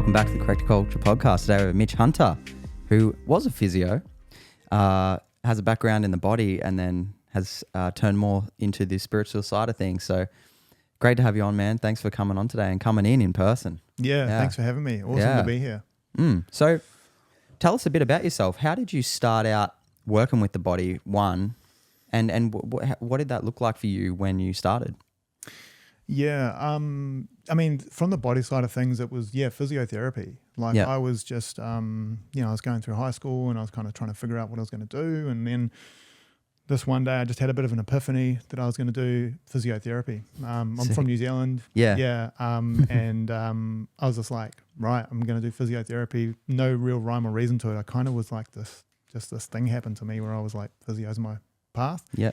welcome back to the Correct Culture podcast. Today with Mitch Hunter, who was a physio, has a background in the body, and then has turned more into the spiritual side of things. So great to have you on, man. Thanks for coming on today and coming in person. Yeah, thanks for having me. Awesome to be here. So tell us a bit about yourself. How did you start out working with the body, one, and what did that look like for you when you started? Yeah, I mean, from the body side of things, it was, physiotherapy. Like I was just, I was going through high school and I was kind of trying to figure out what I was going to do. And then this one day I just had a bit of an epiphany that I was going to do physiotherapy. I'm from New Zealand. Yeah. And I was just like, right, I'm going to do physiotherapy. No real rhyme or reason to it. I kind of was like this thing happened to me where I was like, physio's my path. Yeah.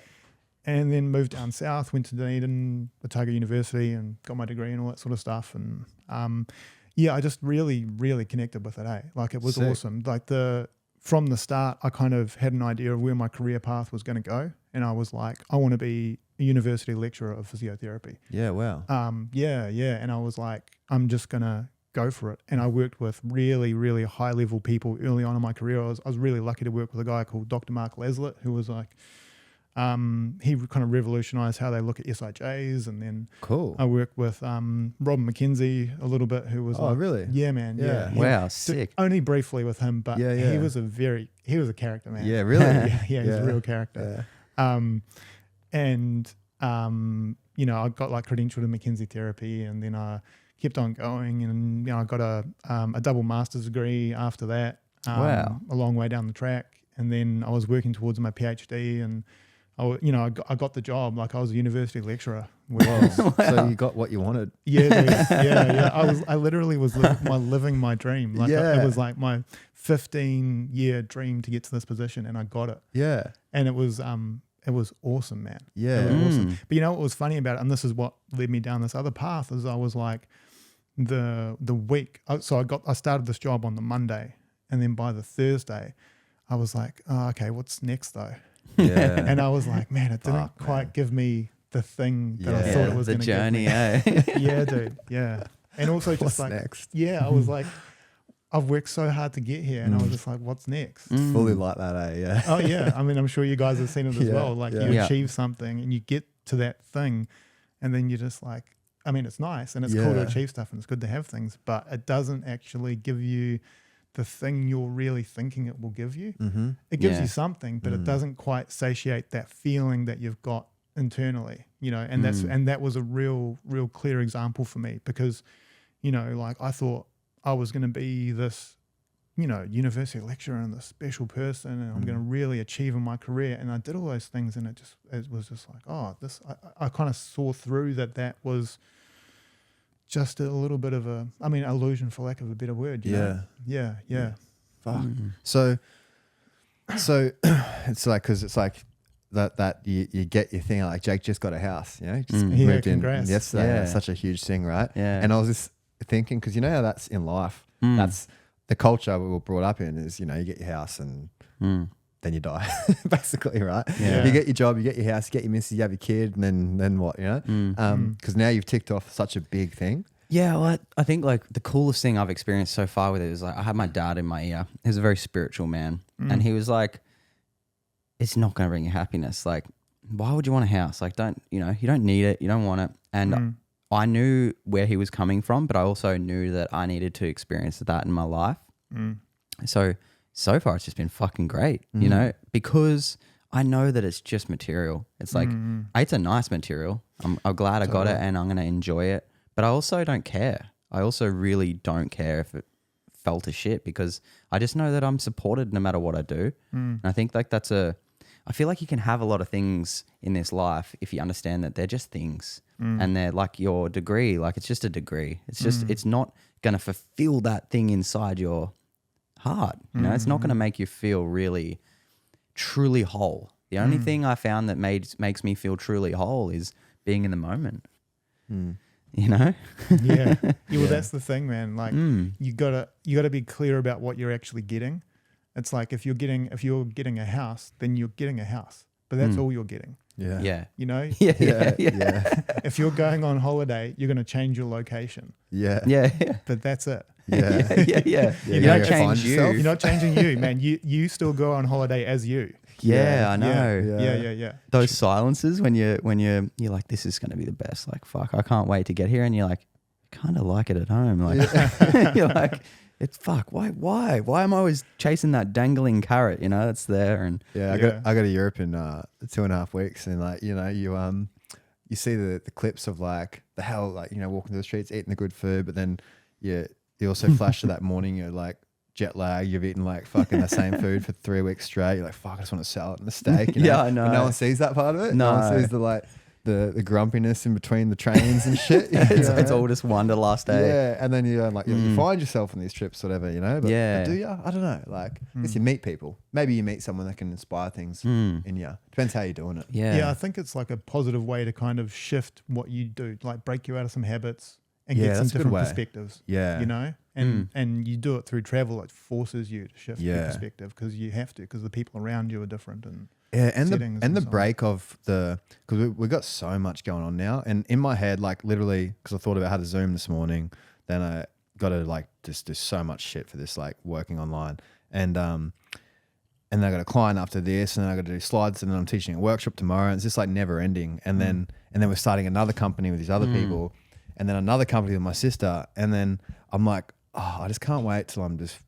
And then moved down south, went to Dunedin, Otago University, and got my degree and all that sort of stuff. And I just really, really connected with it. Like it was awesome. Like from the start, I kind of had an idea of where my career path was going to go, and I was like, I want to be a university lecturer of physiotherapy. Yeah, wow. And I was like, I'm just gonna go for it. And I worked with really, really high level people early on in my career. I was really lucky to work with a guy called Dr. Mark Laslett, who was like. He kind of revolutionized how they look at SIJs, and then I worked with Robin McKenzie a little bit, who was really? Yeah, man. Yeah. Wow, sick. Only briefly with him, but he was a character, man. Yeah, really? He's a real character. Yeah. I got like credentialed in McKenzie therapy, and then I kept on going, and I got a double master's degree after that. A long way down the track, and then I was working towards my PhD, and I got the job. Like I was a university lecturer. So you got what you wanted. Yeah, dude. Yeah. I literally was living my dream. Like it was like my 15-year dream to get to this position, and I got it. Yeah. And it was awesome, man. Yeah. It was awesome. But you know what was funny about it, and this is what led me down this other path, is I was like the week. So I started this job on the Monday, and then by the Thursday, I was like, oh, okay, what's next though? Yeah. And I was like, man, it didn't quite give me the thing that I thought it was going to give me. The journey, Yeah, dude. Yeah. And also just what's like, next? Yeah, I was like, I've worked so hard to get here, and I was just like, what's next? Fully like that, Yeah. Oh yeah. I mean, I'm sure you guys have seen it as well. Like you achieve something and you get to that thing, and then you're just like, I mean, it's nice and it's cool to achieve stuff and it's good to have things, but it doesn't actually give you the thing you're really thinking it will give you. Mm-hmm. It gives you something, but it doesn't quite satiate that feeling that you've got internally, and that was a real clear example for me, because, like I thought I was going to be this, university lecturer and this special person, and I'm going to really achieve in my career. And I did all those things, and it was just like, I kind of saw through that was just a little bit of illusion, for lack of a better word. You know? Yeah. Fuck. So it's like, because it's like that you get your thing, like Jake just got a house, just moved in yesterday. Yeah. That's such a huge thing, right? Yeah. And I was just thinking, because how that's in life, that's the culture we were brought up in, is, you get your house and then you die, basically, right? Yeah. You get your job, you get your house, you get your missus, you have your kid, and then what, Because now you've ticked off such a big thing. Yeah, well, I think like the coolest thing I've experienced so far with it is like I had my dad in my ear. He's a very spiritual man, and he was like, "It's not going to bring you happiness. Like, why would you want a house? Like, you don't need it. You don't want it." And I knew where he was coming from, but I also knew that I needed to experience that in my life. So far it's just been fucking great, because I know that it's just material. It's like, it's a nice material. I'm glad I got it, and I'm going to enjoy it. But I also don't care. I also really don't care if it fell to shit, because I just know that I'm supported no matter what I do. And I think like I feel like you can have a lot of things in this life if you understand that they're just things, and they're like your degree. Like it's just a degree. It's just, it's not going to fulfill that thing inside your heart. It's not going to make you feel really, truly whole. The only thing I found that makes me feel truly whole is being in the moment. Yeah. Well, that's the thing, man. Like you gotta be clear about what you're actually getting. It's like if you're getting a house, then you're getting a house, but that's all you're getting. Yeah. If you're going on holiday, you're going to change your location. Yeah. But that's it. Yeah. You you don't gotta change find you. yourself. You're not changing you, man. You still go on holiday as you. Yeah, I know. Yeah. Those silences when you're like, this is gonna be the best. Like, fuck, I can't wait to get here, and you're like, kind of like it at home. Like, you're like, it's fuck. Why am I always chasing that dangling carrot? You know, it's there. And I go to Europe in 2.5 weeks, and like you see the clips of like the hell, like walking through the streets, eating the good food, but then you also flash to that morning, you're like jet lag, you've eaten like fucking the same food for 3 weeks straight. You're like, fuck, I just want a salad and a steak. Yeah, I know. But no one sees that part of it. No. No one sees the grumpiness in between the trains and shit. it's all just wanderlust, eh? Yeah, and then you find yourself on these trips, whatever, But, Yeah. but do you? I don't know. Like, I guess you meet people. Maybe you meet someone that can inspire things in you. Depends how you're doing it. Yeah, I think it's like a positive way to kind of shift what you do, like break you out of some habits and get some that's a good different way. perspectives. Yeah. And you do it through travel. It forces you to shift your Yeah. perspective because you have to, because the people around you are different. And and settings the and so on. break of because we got so much going on now, and in my head, like literally, because I thought about how to Zoom this morning, then I got to like just do so much shit for this, like working online, and then I got a client after this, and then I got to do slides, and then I'm teaching a workshop tomorrow, and it's just like never ending, and then we're starting another company with these other people, and then another company with my sister, and then I'm like, oh, I just can't wait till I'm just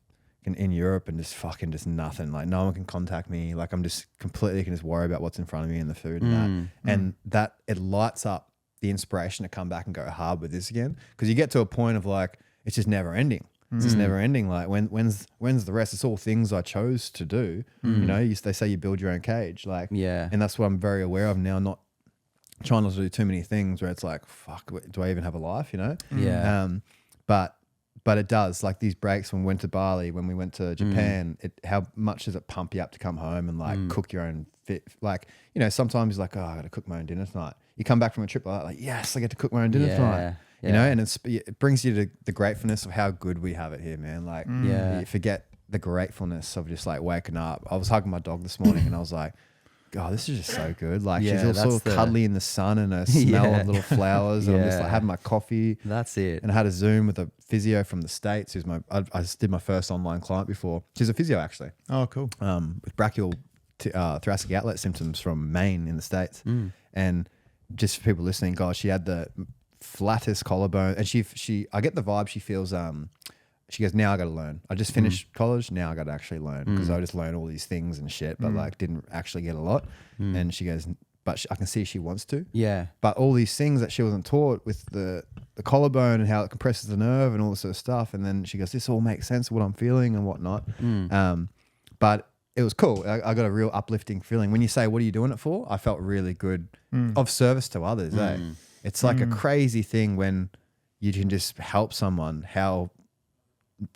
in Europe and just fucking just nothing. Like no one can contact me. Like I'm just completely can just worry about what's in front of me and the food and that. And that it lights up the inspiration to come back and go hard with this again. Because you get to a point of like, it's just never ending. It's just never ending. Like when's the rest? It's all things I chose to do. They say you build your own cage. Like, and that's what I'm very aware of now. Not trying not to do too many things where it's like, fuck, do I even have a life? But it does, like these breaks when we went to Bali, when we went to Japan, how much does it pump you up to come home and like cook your own fit? Like, sometimes you're like, oh, I got to cook my own dinner tonight. You come back from a trip like that, like, yes, I get to cook my own dinner tonight. And it brings you to the gratefulness of how good we have it here, man. Like, you forget the gratefulness of just like waking up. I was hugging my dog this morning and I was like, oh, this is just so good. Like she's all sort of cuddly in the sun and her smell of little flowers. And I'm just like having my coffee. That's it. And I had a Zoom with a physio from the States who's I just did my first online client before. She's a physio actually. Oh, cool. With brachial thoracic outlet symptoms from Maine in the States. And just for people listening, gosh, she had the flattest collarbone. And I get the vibe she feels, she goes, now I got to learn. I just finished college. Now I got to actually learn because I just learned all these things and shit, but like didn't actually get a lot. And she goes, but I can see she wants to. Yeah. But all these things that she wasn't taught with the collarbone and how it compresses the nerve and all this sort of stuff. And then she goes, this all makes sense what I'm feeling and whatnot. But it was cool. I got a real uplifting feeling. When you say, what are you doing it for? I felt really good of service to others. It's like a crazy thing when you can just help someone, how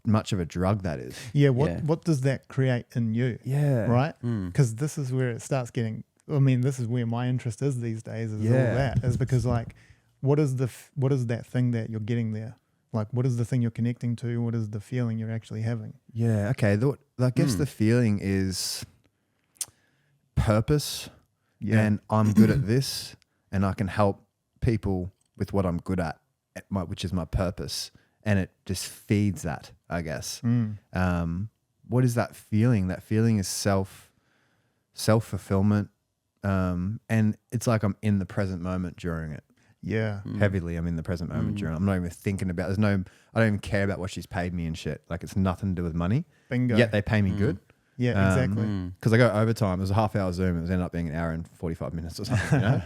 much of a drug that is. What does that create in you? Right? Because this is where it starts getting, this is where my interest is these days, is all that. Is because like, what is that thing that you're getting there? Like, what is the thing you're connecting to? What is the feeling you're actually having? Yeah, okay. I guess the feeling is purpose and I'm good at this and I can help people with what I'm good at which is my purpose. And it just feeds that, I guess. What is that feeling? That feeling is self-fulfillment. And it's like I'm in the present moment during it. Heavily, I'm in the present moment during it. I'm not even thinking about, I don't even care about what she's paid me and shit. Like it's nothing to do with money. Bingo. Yet they pay me good. Yeah, exactly. Because I go overtime. It was a half-hour Zoom. It was ended up being an hour and 45 minutes or something. Of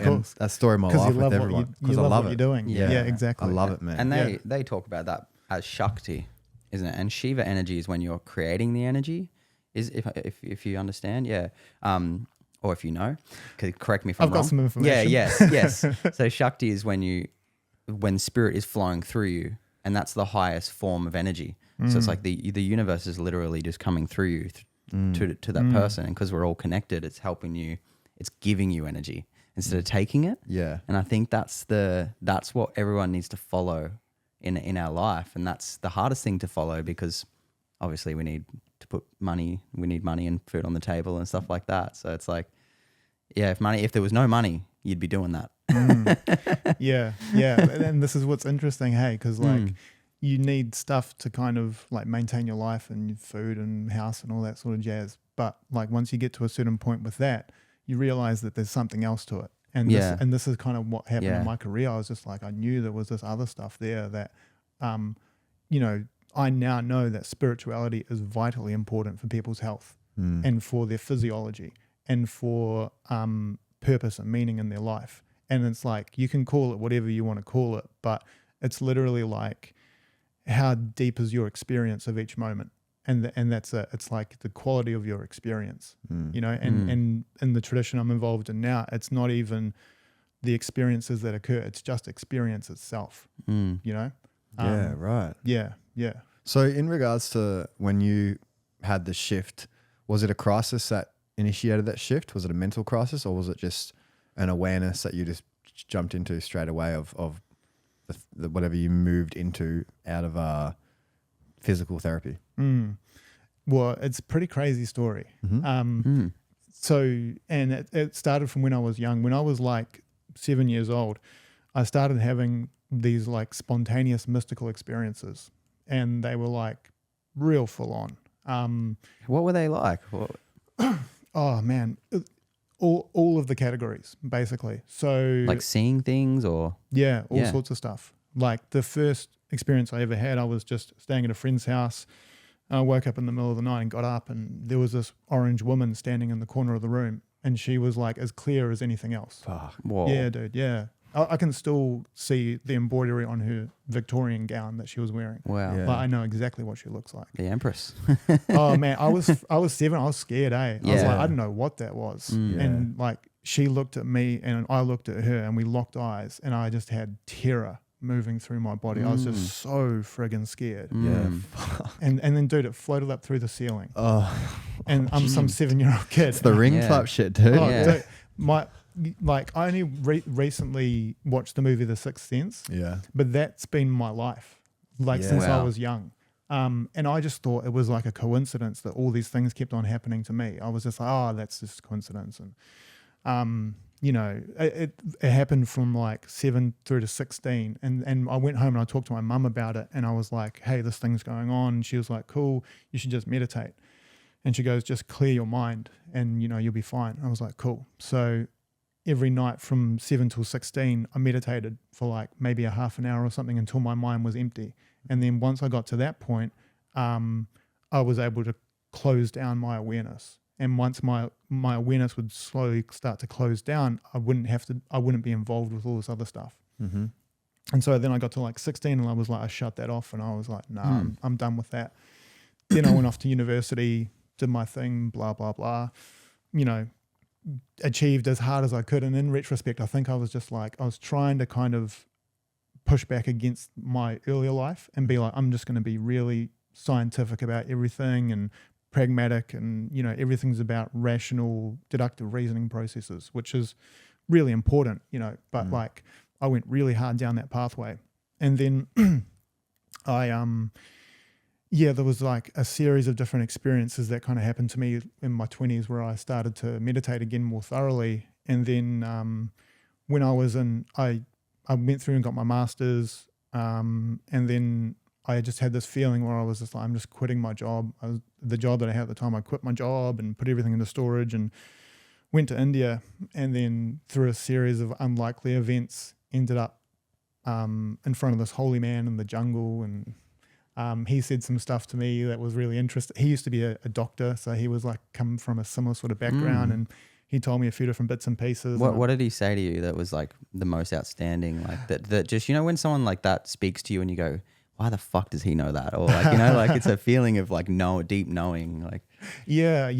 course. That's the story of my life with everyone. Because I love what you're doing. Yeah, exactly. I love it, man. And they talk about that as Shakti, isn't it? And Shiva energy is when you're creating the energy. Is if you understand, or if you know, correct me if I'm wrong. I've got some information. Yes. So Shakti is when spirit is flowing through you, and that's the highest form of energy. So it's like the universe is literally just coming through you to that person, and because we're all connected, it's helping you, it's giving you energy instead of taking it. Yeah. And I think that's what everyone needs to follow in our life, and that's the hardest thing to follow because obviously we need money and food on the table and stuff like that. So it's like, if there was no money, you'd be doing that. Yeah. And this is what's interesting, hey, because like you need stuff to kind of like maintain your life and your food and house and all that sort of jazz. But like once you get to a certain point with that, you realize that there's something else to it. And this is kind of what happened in my career. I was just like, I knew there was this other stuff there that, you know, I now know that spirituality is vitally important for people's health and for their physiology and for purpose and meaning in their life. And it's like, you can call it whatever you want to call it, but it's literally like, how deep is your experience of each moment? And that's it. It's like the quality of your experience, you know, and in the tradition I'm involved in now, it's not even the experiences that occur. It's just experience itself, you know? Yeah, right. Yeah, yeah. So in regards to when you had the shift, was it a crisis that initiated that shift? Was it a mental crisis, or was it just an awareness that you just jumped into straight away of the whatever you moved into out of physical therapy? Well, it's a pretty crazy story. So, and it started from when I was young. When I was like 7 years old, I started having these like spontaneous mystical experiences, and they were like real full on. What were they like? Oh man, all of the categories basically. So Like seeing things, or yeah, all sorts of stuff. Like the first experience I ever had, I was just staying at a friend's house. I woke up in the middle of the night and got up, and there was this orange woman standing in the corner of the room, and she was like as clear as anything else. Fuck. whoa. Yeah, dude. Yeah. I can still see the embroidery on her Victorian gown that she was wearing. Wow. Yeah. Like, I know exactly what she looks like. The Empress. Oh man, I was 7. I was scared. I was Yeah. like, I don't know what that was. Yeah. And like, she looked at me and I looked at her, and we locked eyes, and I just had terror moving through my body. I was just so friggin' scared. Yeah. And then, dude, it floated up through the ceiling. Oh, And I'm some 7-year-old kid. it's the ring Yeah. clap shit, dude. Oh, Yeah. dude, I only recently watched the movie The Sixth Sense, Yeah. but that's been my life, like Yeah. since I Wow. was young. And I just thought it was like a coincidence that all these things kept on happening to me. I was just like, oh, that's just coincidence. And, you know, it happened from like 7 through to 16. And I went home and I talked to my mum about it, and I was like, hey, this thing's going on. And she was like, cool, you should just meditate. And she goes, just clear your mind and, you know, you'll be fine. I was like, cool. So every night from 7 till 16, I meditated for like maybe a half an hour or something until my mind was empty. And then once I got to that point, I was able to close down my awareness. And once my awareness would slowly start to close down, I wouldn't be involved with all this other stuff. Mm-hmm. And so then I got to like 16 and I was like, I shut that off, and I was like, nah, I'm done with that. Then I went off to university, did my thing, blah, blah, blah, you know, achieved as hard as I could. And in retrospect, I think I was just like, I was trying to kind of push back against my earlier life and be like, I'm just going to be really scientific about everything and pragmatic, and, you know, everything's about rational, deductive reasoning processes, which is really important, you know, but like I went really hard down that pathway. And then there was like a series of different experiences that kind of happened to me in my 20s where I started to meditate again more thoroughly. And then when I was I went through and got my master's, and then I just had this feeling where I was just like, I'm just quitting my job. The job that I had at the time, I quit my job and put everything into storage and went to India. And then through a series of unlikely events, ended up in front of this holy man in the jungle, and he said some stuff to me that was really interesting. He used to be a doctor, so he was like come from a similar sort of background, and he told me a few different bits and pieces. What did he say to you that was like the most outstanding? Like that just, you know, when someone like that speaks to you and you go, why the fuck does he know that? Or like, you know, like it's a feeling of like deep knowing. Like, yeah.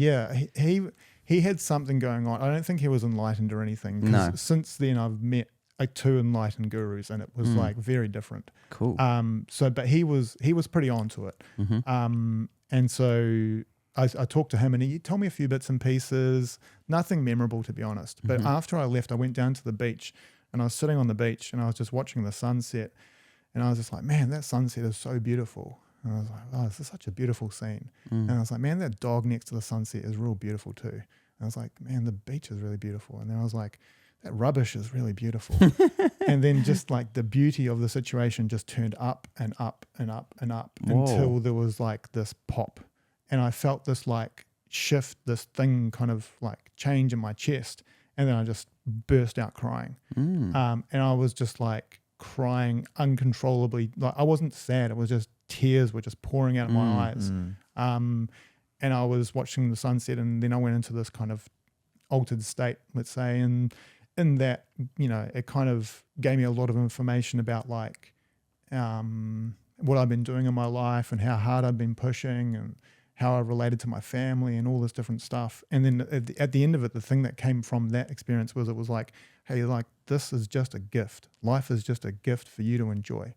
He had something going on. I don't think he was enlightened or anything. 'Cause No. since then I've met like 2 enlightened gurus, and it was like very different. cool. But he was pretty on to it. And so I talked to him, and he told me a few bits and pieces, nothing memorable to be honest. But after I left, I went down to the beach, and I was sitting on the beach and I was just watching the sunset, and I was just like, man, that sunset is so beautiful. And I was like, oh, this is such a beautiful scene. And I was like, man, that dog next to the sunset is real beautiful too. And I was like, man, the beach is really beautiful. And then I was like, that rubbish is really beautiful. And then just like the beauty of the situation just turned up and up and up and up until there was like this pop. And I felt this like shift, this thing kind of like change in my chest. And then I just burst out crying. And I was just like crying uncontrollably. Like I wasn't sad. It was just tears were just pouring out of my eyes. And I was watching the sunset, and then I went into this kind of altered state, let's say. And in that, you know, it kind of gave me a lot of information about like what I've been doing in my life and how hard I've been pushing and how I related to my family and all this different stuff. And then at the end of it, the thing that came from that experience was, it was like, hey, like this is just a gift. Life is just a gift for you to enjoy.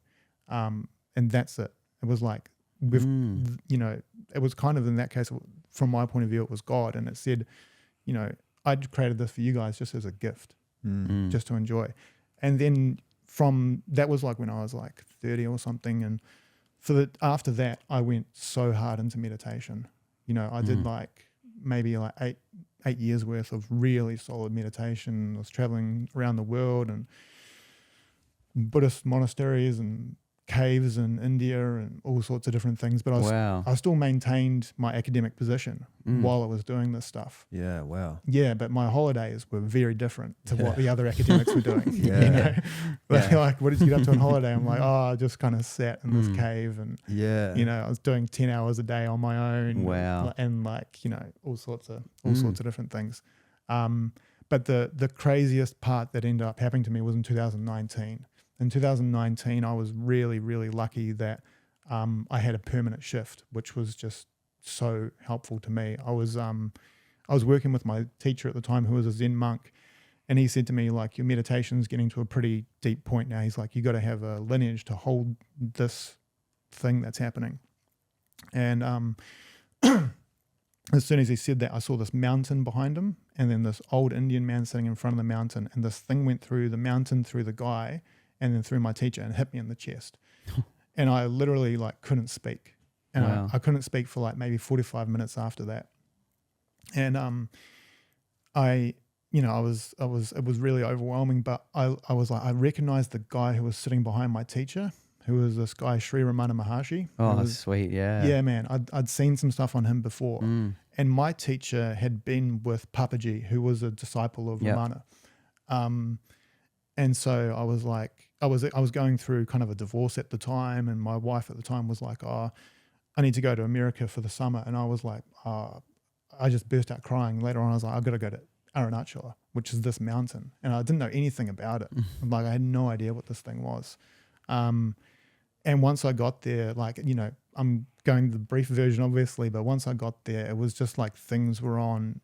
And that's it. It was like, you know, it was kind of in that case, from my point of view, it was God. And it said, you know, I created this for you guys just as a gift, just to enjoy. And then from that was like when I was like 30 or something. And after that, I went so hard into meditation. You know, I did like maybe like eight years worth of really solid meditation. I was traveling around the world and Buddhist monasteries and caves in India and all sorts of different things. But I still maintained my academic position while I was doing this stuff. Yeah, wow. Yeah, but my holidays were very different to what the other academics were doing. You know, like, what did you get up to on holiday? I'm like, I just kind of sat in this cave and, you know, I was doing 10 hours a day on my own. Wow. And like, you know, all sorts of different things. But the craziest part that ended up happening to me was in 2019. In 2019, I was really, really lucky that I had a permanent shift, which was just so helpful to me. I was working with my teacher at the time, who was a Zen monk, and he said to me, like, your meditation's getting to a pretty deep point now. He's like, you got to have a lineage to hold this thing that's happening. And as soon as he said that, I saw this mountain behind him, and then this old Indian man sitting in front of the mountain, and this thing went through the mountain, through the guy, and then through my teacher, and hit me in the chest. And I literally like couldn't speak. And I couldn't speak for like maybe 45 minutes after that. And it was really overwhelming, but I was like, I recognized the guy who was sitting behind my teacher, who was this guy, Sri Ramana Maharshi. Oh, that's sweet. Yeah. Yeah, man. I'd seen some stuff on him before. And my teacher had been with Papaji, who was a disciple of Ramana. And so I was like, I was going through kind of a divorce at the time, and my wife at the time was like, I need to go to America for the summer. And I was like, I just burst out crying. Later on, I was like, I've got to go to Arunachala, which is this mountain. And I didn't know anything about it. Like, I had no idea what this thing was. And once I got there, like, you know, I'm going the brief version, obviously, but once I got there, it was just like things were on,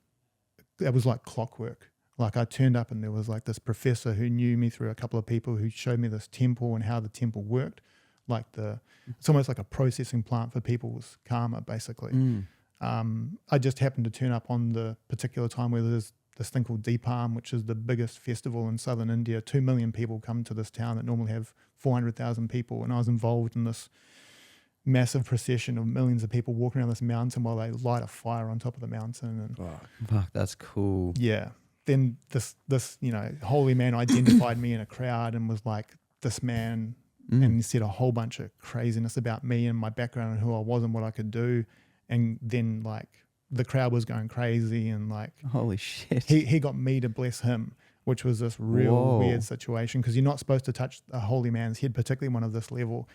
it was like clockwork. Like, I turned up and there was like this professor who knew me through a couple of people who showed me this temple and how the temple worked. Like it's almost like a processing plant for people's karma, basically. I just happened to turn up on the particular time where there's this thing called Deepam, which is the biggest festival in southern India. 2 million people come to this town that normally have 400,000 people. And I was involved in this massive procession of millions of people walking around this mountain while they light a fire on top of the mountain. And Fuck, that's cool. Yeah. Then this you know, holy man identified me in a crowd and was like, this man, and he said a whole bunch of craziness about me and my background and who I was and what I could do. And then like the crowd was going crazy, and like, holy shit, he got me to bless him, which was this real weird situation, because you're not supposed to touch a holy man's head, particularly one of this level.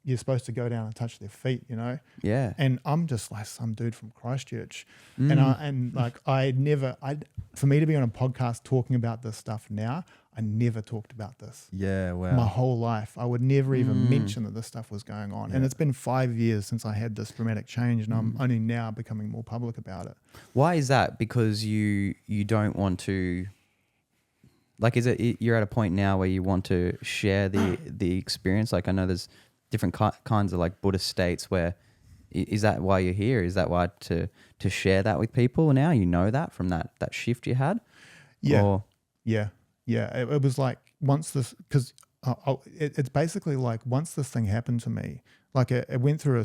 You're supposed to go down and touch their feet, you know? Yeah. And I'm just like some dude from Christchurch. For me to be on a podcast talking about this stuff now, I never talked about this. Yeah, wow. My whole life. I would never even mention that this stuff was going on. Yeah. And it's been 5 years since I had this dramatic change, and I'm only now becoming more public about it. Why is that? Because you don't want to... Like, is it you're at a point now where you want to share the experience? Like, I know there's different kinds of like Buddhist states where, is that why you're here? Is that why to share that with people now? You know that from that shift you had? Yeah. Yeah. It was like once this, because it's basically like once this thing happened to me, like it went through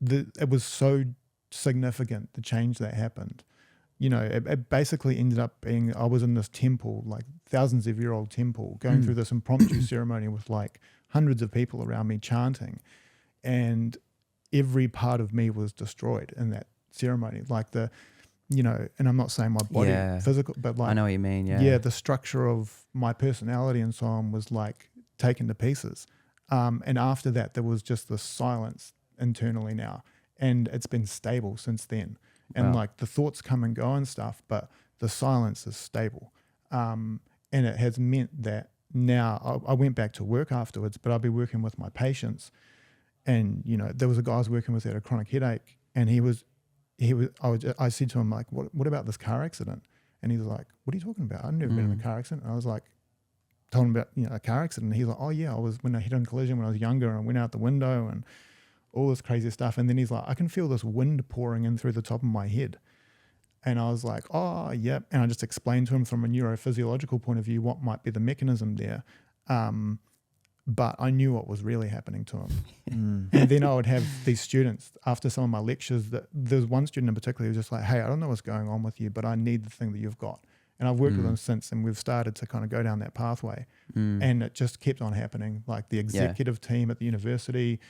it was so significant, the change that happened, it basically ended up being, I was in this temple, like thousands of year old temple, going through this impromptu ceremony with like hundreds of people around me chanting, and every part of me was destroyed in that ceremony. Like and I'm not saying my body physical, but like, I know what you mean. yeah, the structure of my personality and so on was like taken to pieces. And after that, there was just this silence internally now, and it's been stable since then. And like the thoughts come and go and stuff, but the silence is stable. And it has meant that now I went back to work afterwards, but I'll be working with my patients. And, there was a guy I was working with that had a chronic headache, and I said to him, like, what about this car accident? And he was like, what are you talking about? I've never been in a car accident. And I was like, told him about, a car accident. And he's like, oh yeah, when I hit on collision when I was younger, and I went out the window and all this crazy stuff. And then he's like, I can feel this wind pouring in through the top of my head. And I was like, oh, yep. And I just explained to him from a neurophysiological point of view what might be the mechanism there. But I knew what was really happening to him. And then I would have these students after some of my lectures, that there's one student in particular who was just like, hey, I don't know what's going on with you, but I need the thing that you've got. And I've worked with him since, and we've started to kind of go down that pathway. And it just kept on happening. Like the executive team at the university,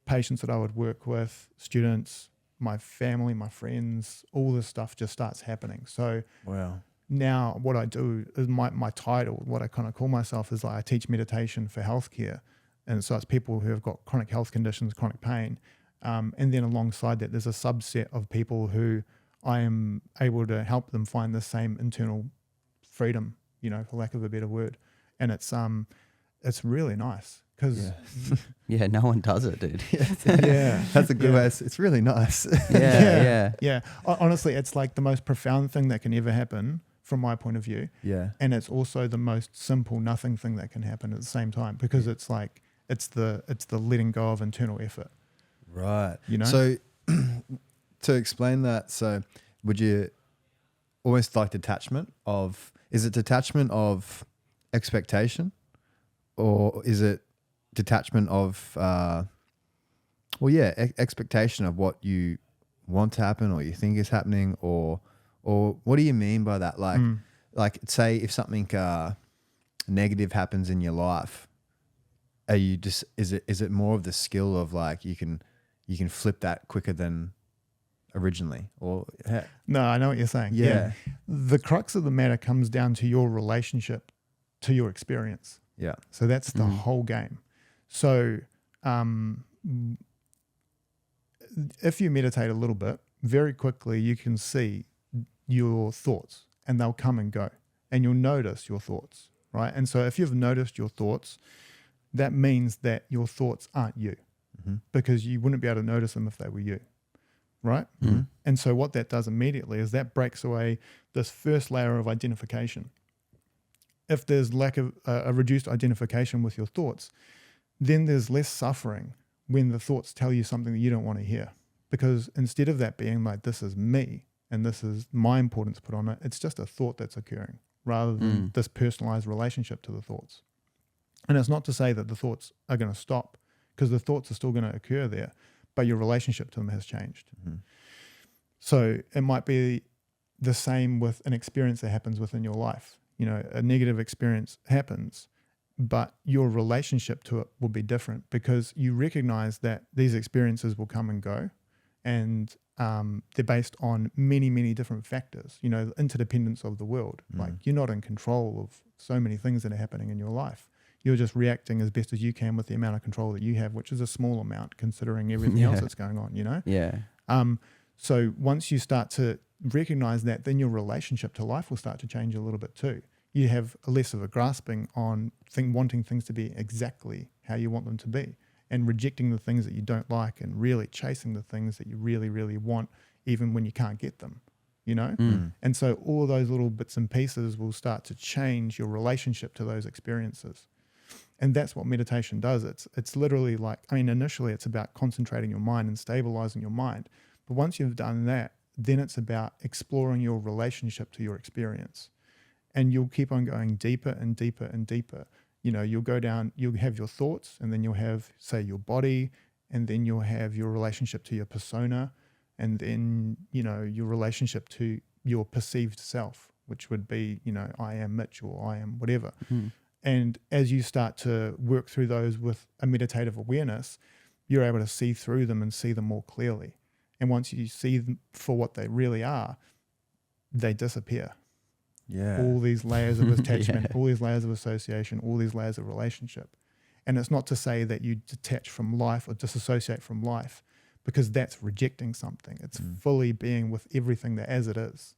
patients that I would work with, students, my family, my friends, all this stuff just starts happening. So now what I do is my title, what I kind of call myself is like, I teach meditation for healthcare. And so it's people who have got chronic health conditions, chronic pain. And then alongside that, there's a subset of people who I am able to help them find the same internal freedom, for lack of a better word. And it's really nice. Because no one does it, dude. That's a good way. It's really nice. Yeah. Honestly, it's like the most profound thing that can ever happen from my point of view. Yeah. And it's also the most simple, nothing thing that can happen at the same time, because it's like it's the letting go of internal effort. Right. So to explain that, so would you almost like is it detachment of expectation, or is it detachment of expectation of what you want to happen or you think is happening, or what do you mean by that? Like say if something negative happens in your life, are you just is it more of the skill of like you can flip that quicker than originally? Or no, I know what you're saying. Yeah. The crux of the matter comes down to your relationship to your experience. Yeah. So that's the whole game. So if you meditate a little bit, very quickly you can see your thoughts, and they'll come and go, and you'll notice your thoughts, right? And so if you've noticed your thoughts, that means that your thoughts aren't you, because you wouldn't be able to notice them if they were you, right? And so what that does immediately is that breaks away this first layer of identification. If there's lack of a reduced identification with your thoughts, then there's less suffering when the thoughts tell you something that you don't want to hear. Because instead of that being like, this is me and this is my importance put on it, it's just a thought that's occurring rather than this personalized relationship to the thoughts. And it's not to say that the thoughts are going to stop, because the thoughts are still going to occur there, but your relationship to them has changed. So it might be the same with an experience that happens within your life. A negative experience happens, but your relationship to it will be different, because you recognize that these experiences will come and go, and they're based on many, many different factors, the interdependence of the world. Like you're not in control of so many things that are happening in your life. You're just reacting as best as you can with the amount of control that you have, which is a small amount considering everything else that's going on, So once you start to recognize that, then your relationship to life will start to change a little bit too. You have less of a grasping on wanting things to be exactly how you want them to be, and rejecting the things that you don't like, and really chasing the things that you really, really want, even when you can't get them, And so all of those little bits and pieces will start to change your relationship to those experiences. And that's what meditation does. It's literally like, initially it's about concentrating your mind and stabilizing your mind. But once you've done that, then it's about exploring your relationship to your experience. And you'll keep on going deeper and deeper and deeper. You'll go down, you'll have your thoughts, and then you'll have, say, your body, and then you'll have your relationship to your persona, and then, your relationship to your perceived self, which would be, I am Mitch or I am whatever. And as you start to work through those with a meditative awareness, you're able to see through them and see them more clearly. And once you see them for what they really are, they disappear. Yeah. All these layers of attachment, all these layers of association, all these layers of relationship. And it's not to say that you detach from life or disassociate from life, because that's rejecting something. It's fully being with everything that as it is.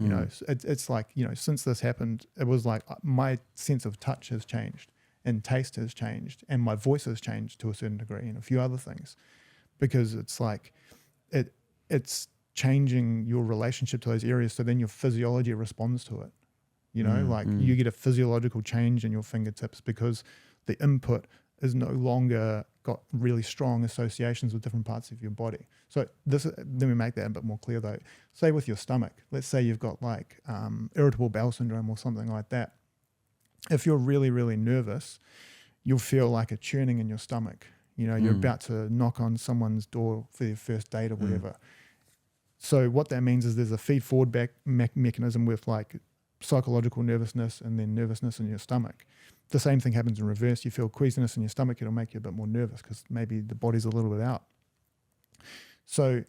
It's like, since this happened, it was like my sense of touch has changed and taste has changed and my voice has changed to a certain degree and a few other things, because it's like it's changing your relationship to those areas. So then your physiology responds to it. You get a physiological change in your fingertips because the input is no longer got really strong associations with different parts of your body. So let me make that a bit more clear though. Say with your stomach, let's say you've got like irritable bowel syndrome or something like that. If you're really, really nervous, you'll feel like a churning in your stomach. You're about to knock on someone's door for their first date or whatever. So what that means is there's a feed forward back mechanism with like psychological nervousness and then nervousness in your stomach. The same thing happens in reverse. You feel queasiness in your stomach, it'll make you a bit more nervous because maybe the body's a little bit out. So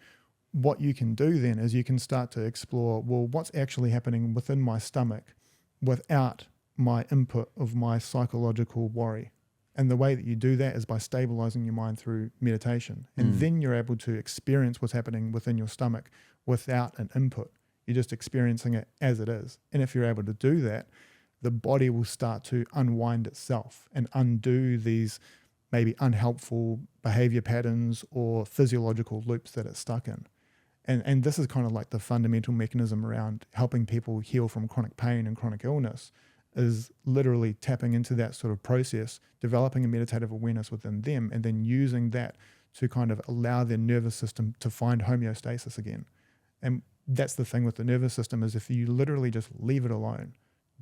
what you can do then is you can start to explore, well, what's actually happening within my stomach without my input of my psychological worry. And the way that you do that is by stabilizing your mind through meditation. And then you're able to experience what's happening within your stomach without an input. You're just experiencing it as it is. And if you're able to do that, the body will start to unwind itself and undo these maybe unhelpful behavior patterns or physiological loops that it's stuck in. And this is kind of like the fundamental mechanism around helping people heal from chronic pain and chronic illness, is literally tapping into that sort of process, developing a meditative awareness within them, and then using that to kind of allow their nervous system to find homeostasis again. And that's the thing with the nervous system, is if you literally just leave it alone,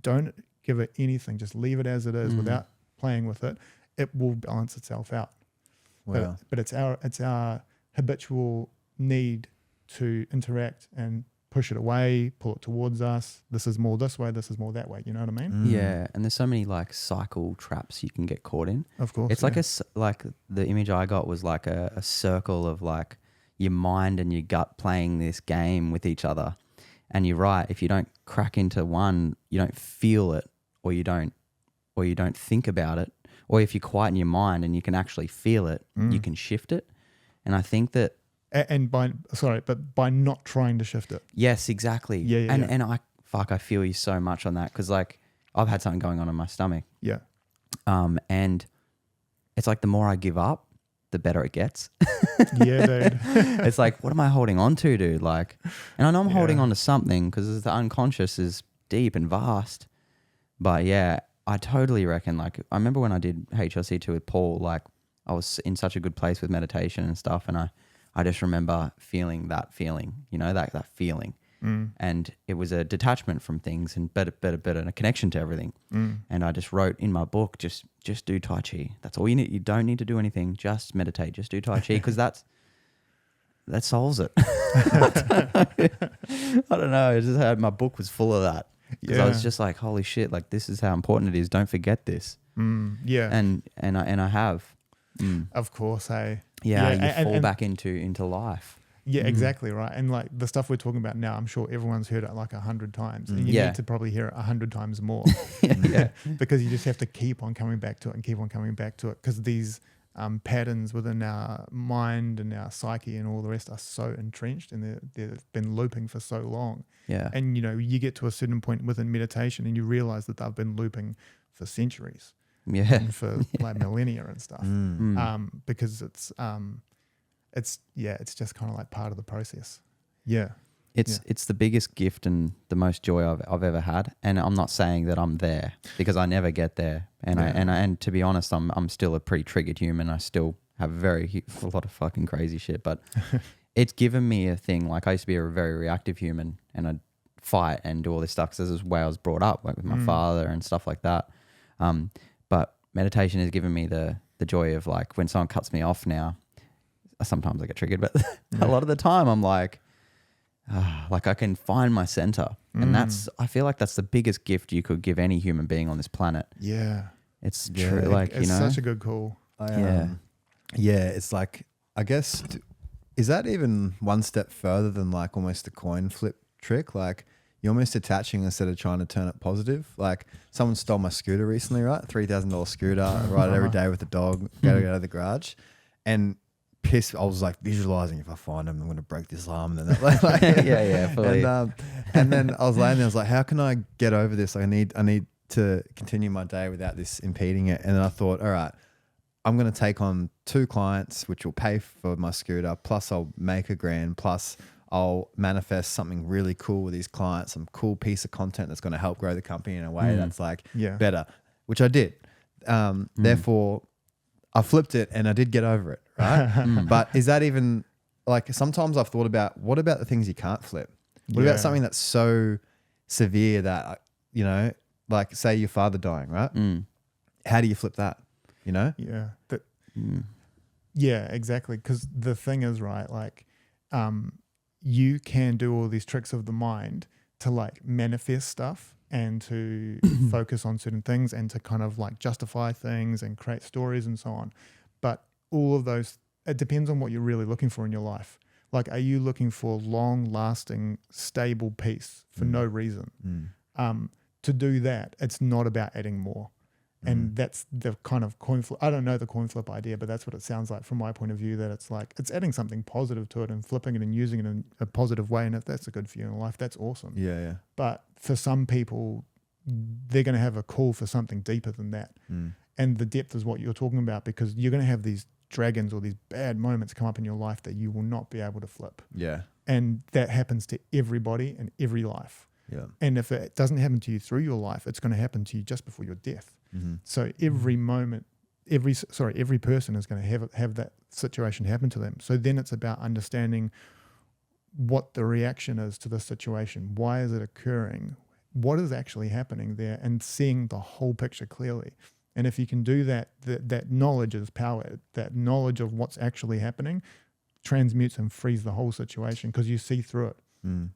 don't give it anything, just leave it as it is without playing with it, it will balance itself out. Wow. But it's our habitual need to interact and push it away, pull it towards us. This is more this way, this is more that way. You know what I mean? Yeah, and there's so many like cycle traps you can get caught in. Of course. It's like the image I got was like a circle of like your mind and your gut playing this game with each other. And you're right, if you don't crack into one, you don't feel it, or you don't think about it. Or if you quieten your mind and you can actually feel it, you can shift it. And I think that but by not trying to shift it. Yes, exactly. Yeah. And I feel you so much on that, because like I've had something going on in my stomach. Yeah. And it's like the more I give up, the better it gets. Yeah, dude. It's like, what am I holding on to, dude? Like, and I know I'm holding on to something because the unconscious is deep and vast. But yeah, I totally reckon, like, I remember when I did HRC2 with Paul, like I was in such a good place with meditation and stuff. And I just remember feeling that feeling, that feeling. And it was a detachment from things and better, and a connection to everything. And I just wrote in my book, just do Tai Chi. That's all you need. You don't need to do anything. Just meditate. Just do Tai Chi, because that solves it. I don't know. It's just how my book was full of that. Because I was just like, holy shit, like this is how important it is. Don't forget this. Yeah. And I have. Of course, hey. Yeah, you fall back into life. Yeah, exactly right. And like the stuff we're talking about now, I'm sure everyone's heard it like 100 times. And you need to probably hear it 100 times more. Because you just have to keep on coming back to it and keep on coming back to it, because these patterns within our mind and our psyche and all the rest are so entrenched, and they've been looping for so long. Yeah. And you get to a certain point within meditation and you realize that they've been looping for centuries. Yeah. And for like millennia and stuff. Because it's just kind of like part of the process. Yeah. It's the biggest gift and the most joy I've ever had. And I'm not saying that I'm there, because I never get there. And and to be honest, I'm still a pretty triggered human. I still have a lot of fucking crazy shit, but it's given me a thing. Like I used to be a very reactive human, and I'd fight and do all this stuff, because this is the way I was brought up, like with my father and stuff like that. But meditation has given me the joy of, like, when someone cuts me off now, sometimes I get triggered, but a lot of the time I'm like, like I can find my center. And I feel like that's the biggest gift you could give any human being on this planet. Yeah. It's true. Like, It's such a good call. It's like, I guess, is that even one step further than like almost a coin flip trick? Like you're almost attaching instead of trying to turn it positive. Like someone stole my scooter recently, right? $3,000 scooter. I ride it every day with the dog, go to the garage, and pissed. I was like visualizing, if I find him, I'm going to break this arm. And then fully. And then I was laying there, I was like, how can I get over this? Like I need to continue my day without this impeding it. And then I thought, all right, I'm going to take on 2 clients, which will pay for my scooter. Plus I'll make $1,000. Plus I'll manifest something really cool with these clients, some cool piece of content that's going to help grow the company in a way that's like better, which I did. Therefore I flipped it and I did get over it. Right. But is that even like, sometimes I've thought about, what about the things you can't flip? What about something that's so severe that, you know, like say your father dying, right? How do you flip that? You know? Yeah. Yeah, exactly. Because the thing is, right, like you can do all these tricks of the mind to like manifest stuff and to focus on certain things and to kind of like justify things and create stories and so on. But all of those, it depends on what you're really looking for in your life. Like, are you looking for long-lasting, stable peace for no reason? To do that, it's not about adding more. And that's the kind of coin flip. I don't know the coin flip idea, but that's what it sounds like from my point of view, that it's like it's adding something positive to it and flipping it and using it in a positive way. And if that's a good for you in life, that's awesome. Yeah. But for some people, they're going to have a call for something deeper than that. And the depth is what you're talking about, because you're going to have these dragons or these bad moments come up in your life that you will not be able to flip. Yeah. And that happens to everybody in every life. Yeah. And if it doesn't happen to you through your life, it's going to happen to you just before your death. So every moment, every person is going to have that situation happen to them. So then it's about understanding what the reaction is to the situation. Why is it occurring? What is actually happening there? And seeing the whole picture clearly. And if you can do that, that knowledge is power. That knowledge of what's actually happening transmutes and frees the whole situation, because you see through it.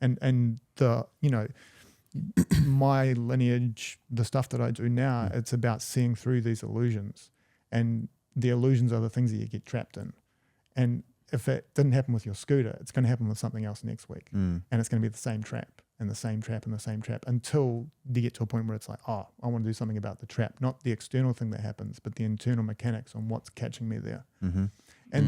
And the, you know, my lineage, the stuff that I do now, it's about seeing through these illusions, and the illusions are the things that you get trapped in. And if it didn't happen with your scooter, it's going to happen with something else next week. And it's going to be the same trap and the same trap and the same trap, until you get to a point where it's like, oh, I want to do something about the trap, not the external thing that happens, but the internal mechanics on what's catching me there. And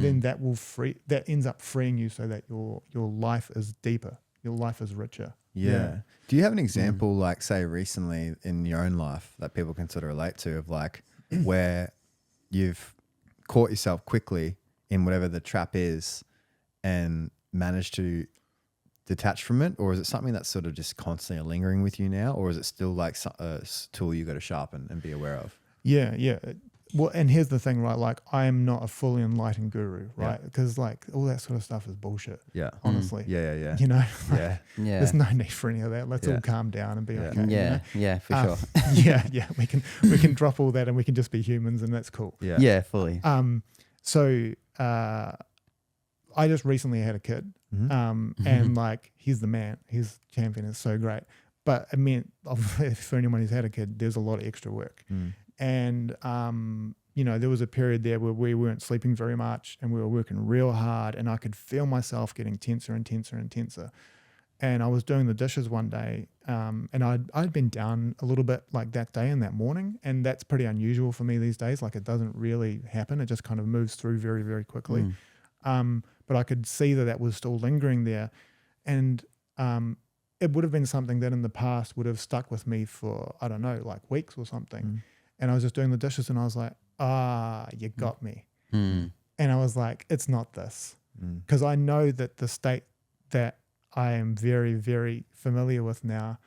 then that ends up freeing you so that your life is deeper, your life is richer. Yeah. Do you have an example, like say recently in your own life, that people can sort of relate to, of like where you've caught yourself quickly in whatever the trap is and managed to detach from it? Or is it something that's sort of just constantly lingering with you now? Or is it still like a tool you got to sharpen and be aware of? Yeah. Well, and here's the thing, right? Like, I am not a fully enlightened guru, right? Because like all that sort of stuff is bullshit. Yeah. Honestly. Yeah. You know? Yeah. There's no need for any of that. Let's all calm down and be okay. Yeah. You know? Yeah, for sure. Yeah. We can drop all that and we can just be humans, and that's cool. Yeah, fully. So I just recently had a kid, and like, he's the man. He's champion. It's so great. But I mean, for anyone who's had a kid, there's a lot of extra work. And, you know, there was a period there where we weren't sleeping very much and we were working real hard, and I could feel myself getting tenser and tenser and tenser. And I was doing the dishes one day, and I'd been down a little bit like that day and that morning. And that's pretty unusual for me these days. Like, it doesn't really happen. It just kind of moves through very, very quickly. But I could see that was still lingering there. And it would have been something that in the past would have stuck with me for, I don't know, like weeks or something. And I was just doing the dishes and I was like, you got me. And I was like, it's not this. Because I know that the state that I am very, very familiar with now,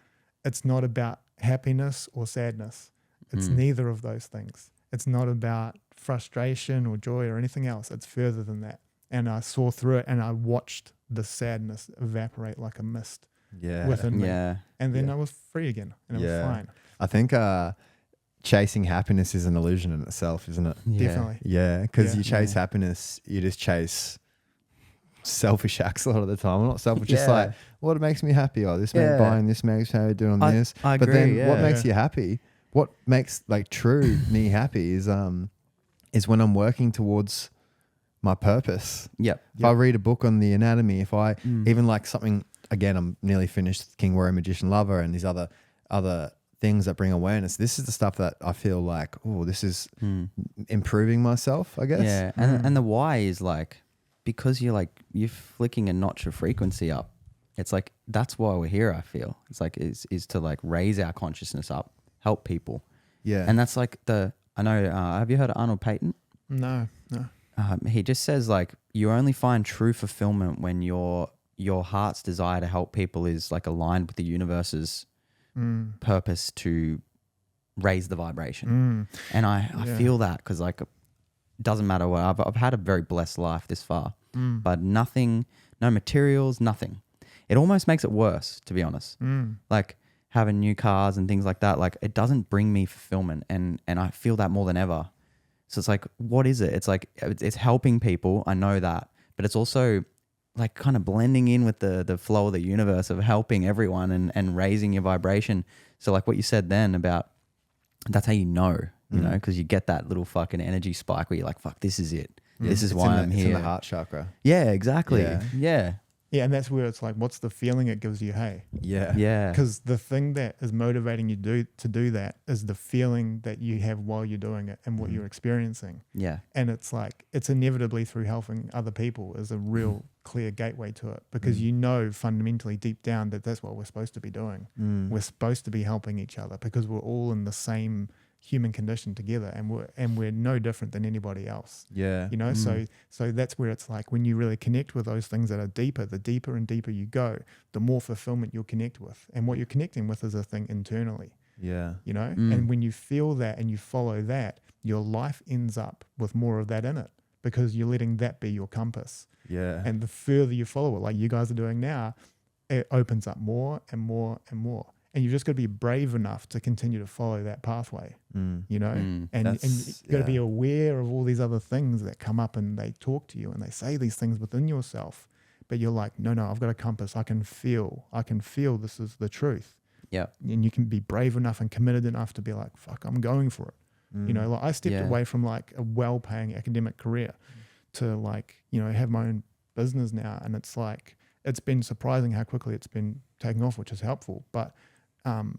it's not about happiness or sadness. It's neither of those things. It's not about frustration or joy or anything else. It's further than that. And I saw through it and I watched the sadness evaporate like a mist within me. And then I was free again and it was fine. I think chasing happiness is an illusion in itself, isn't it? Definitely. Yeah, because you chase happiness, you just chase selfish acts a lot of the time. I'm not selfish, just Yeah. like what makes me happy. Oh, this Yeah. makes buying this makes me doing this. I But agree, then what yeah. makes you happy? What makes like true me happy is when I'm working towards my purpose. Yep. If I read a book on the anatomy, if I Mm. even like something, again, I'm nearly finished King Warrior Magician Lover and these other things that bring awareness. This is the stuff that I feel like, oh, this is improving myself, I guess. Yeah, and the why is like because you're flicking a notch of frequency up. It's like that's why we're here. I feel it's like is to like raise our consciousness up, help people, Yeah. and that's like I know. Have you heard of Arnold Payton? No. He just says like you only find true fulfillment when your heart's desire to help people is like aligned with the universe's purpose to raise the vibration. And I feel that because like it doesn't matter what I've had a very blessed life this far, but nothing, no materials, nothing. It almost makes it worse, to be honest. Like having new cars and things like that, like it doesn't bring me fulfillment, and I feel that more than ever. So it's like, what is it? It's like it's helping people. I know that, but it's also like kind of blending in with the flow of the universe of helping everyone and raising your vibration. So like what you said then about that's how you know, because you get that little fucking energy spike where you're like, fuck, this is it. This is why I'm It's here. in the heart chakra. Yeah, exactly. Yeah. Yeah, and that's where it's like, what's the feeling it gives you, hey? Yeah. Yeah. Because the thing that is motivating you to do that is the feeling that you have while you're doing it and what you're experiencing. Yeah. And it's like, it's inevitably through helping other people is a real clear gateway to it, because you know fundamentally deep down that that's what we're supposed to be doing. We're supposed to be helping each other because we're all in the same human condition together, and we're no different than anybody else. Yeah. You know, so that's where it's like when you really connect with those things that are deeper, the deeper and deeper you go, the more fulfillment you'll connect with. And what you're connecting with is a thing internally, Yeah. you know? And when you feel that and you follow that, your life ends up with more of that in it because you're letting that be your compass. Yeah. And the further you follow it, like you guys are doing now, it opens up more and more and more. And you've just got to be brave enough to continue to follow that pathway, you know, and you've got to be aware of all these other things that come up and they talk to you and they say these things within yourself, but you're like, no, I've got a compass. I can feel this is the truth. Yeah. And you can be brave enough and committed enough to be like, fuck, I'm going for it. You know, like I stepped away from like a well-paying academic career to like, you know, have my own business now. And it's like, it's been surprising how quickly it's been taking off, which is helpful, but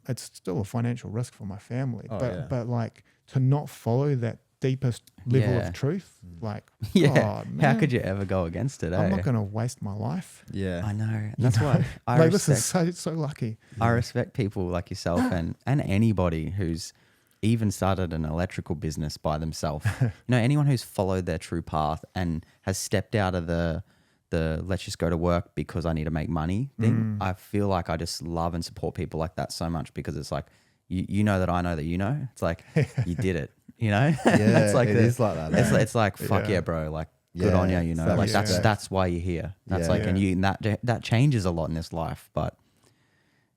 it's still a financial risk for my family. But like to not follow that deepest level of truth, like, God, man, How could you ever go against it? I'm not going to waste my life. Yeah. I know. And that's why I Like respect, this is so lucky. I respect people like yourself and anybody who's even started an electrical business by themselves. You know, anyone who's followed their true path and has stepped out of the let's just go to work because I need to make money thing. I feel like I just love and support people like that so much because it's like, you know that I know that you know. It's like, you did it, you know? Yeah, it's like it is like that. It's like, fuck yeah, bro. Like, good on you, you know? Like, that's why you're here. That's like, and that changes a lot in this life. But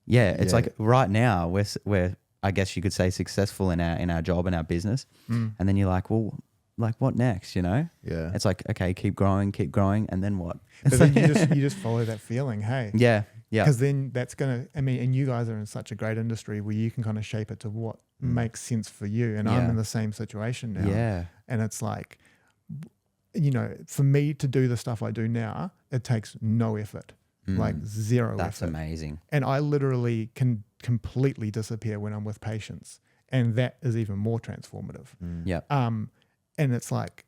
yeah, it's like right now we're I guess you could say successful in our job and our business. And then you're like, well, like what next, you know? Yeah. It's like, okay, keep growing, and then what? But then you just follow that feeling, hey? Yeah. Because then that's going to, I mean, and you guys are in such a great industry where you can kind of shape it to what makes sense for you. And I'm in the same situation now. Yeah. And it's like, you know, for me to do the stuff I do now, it takes no effort, like zero effort. That's amazing. And I literally can completely disappear when I'm with patients. And that is even more transformative. Yeah. And it's like,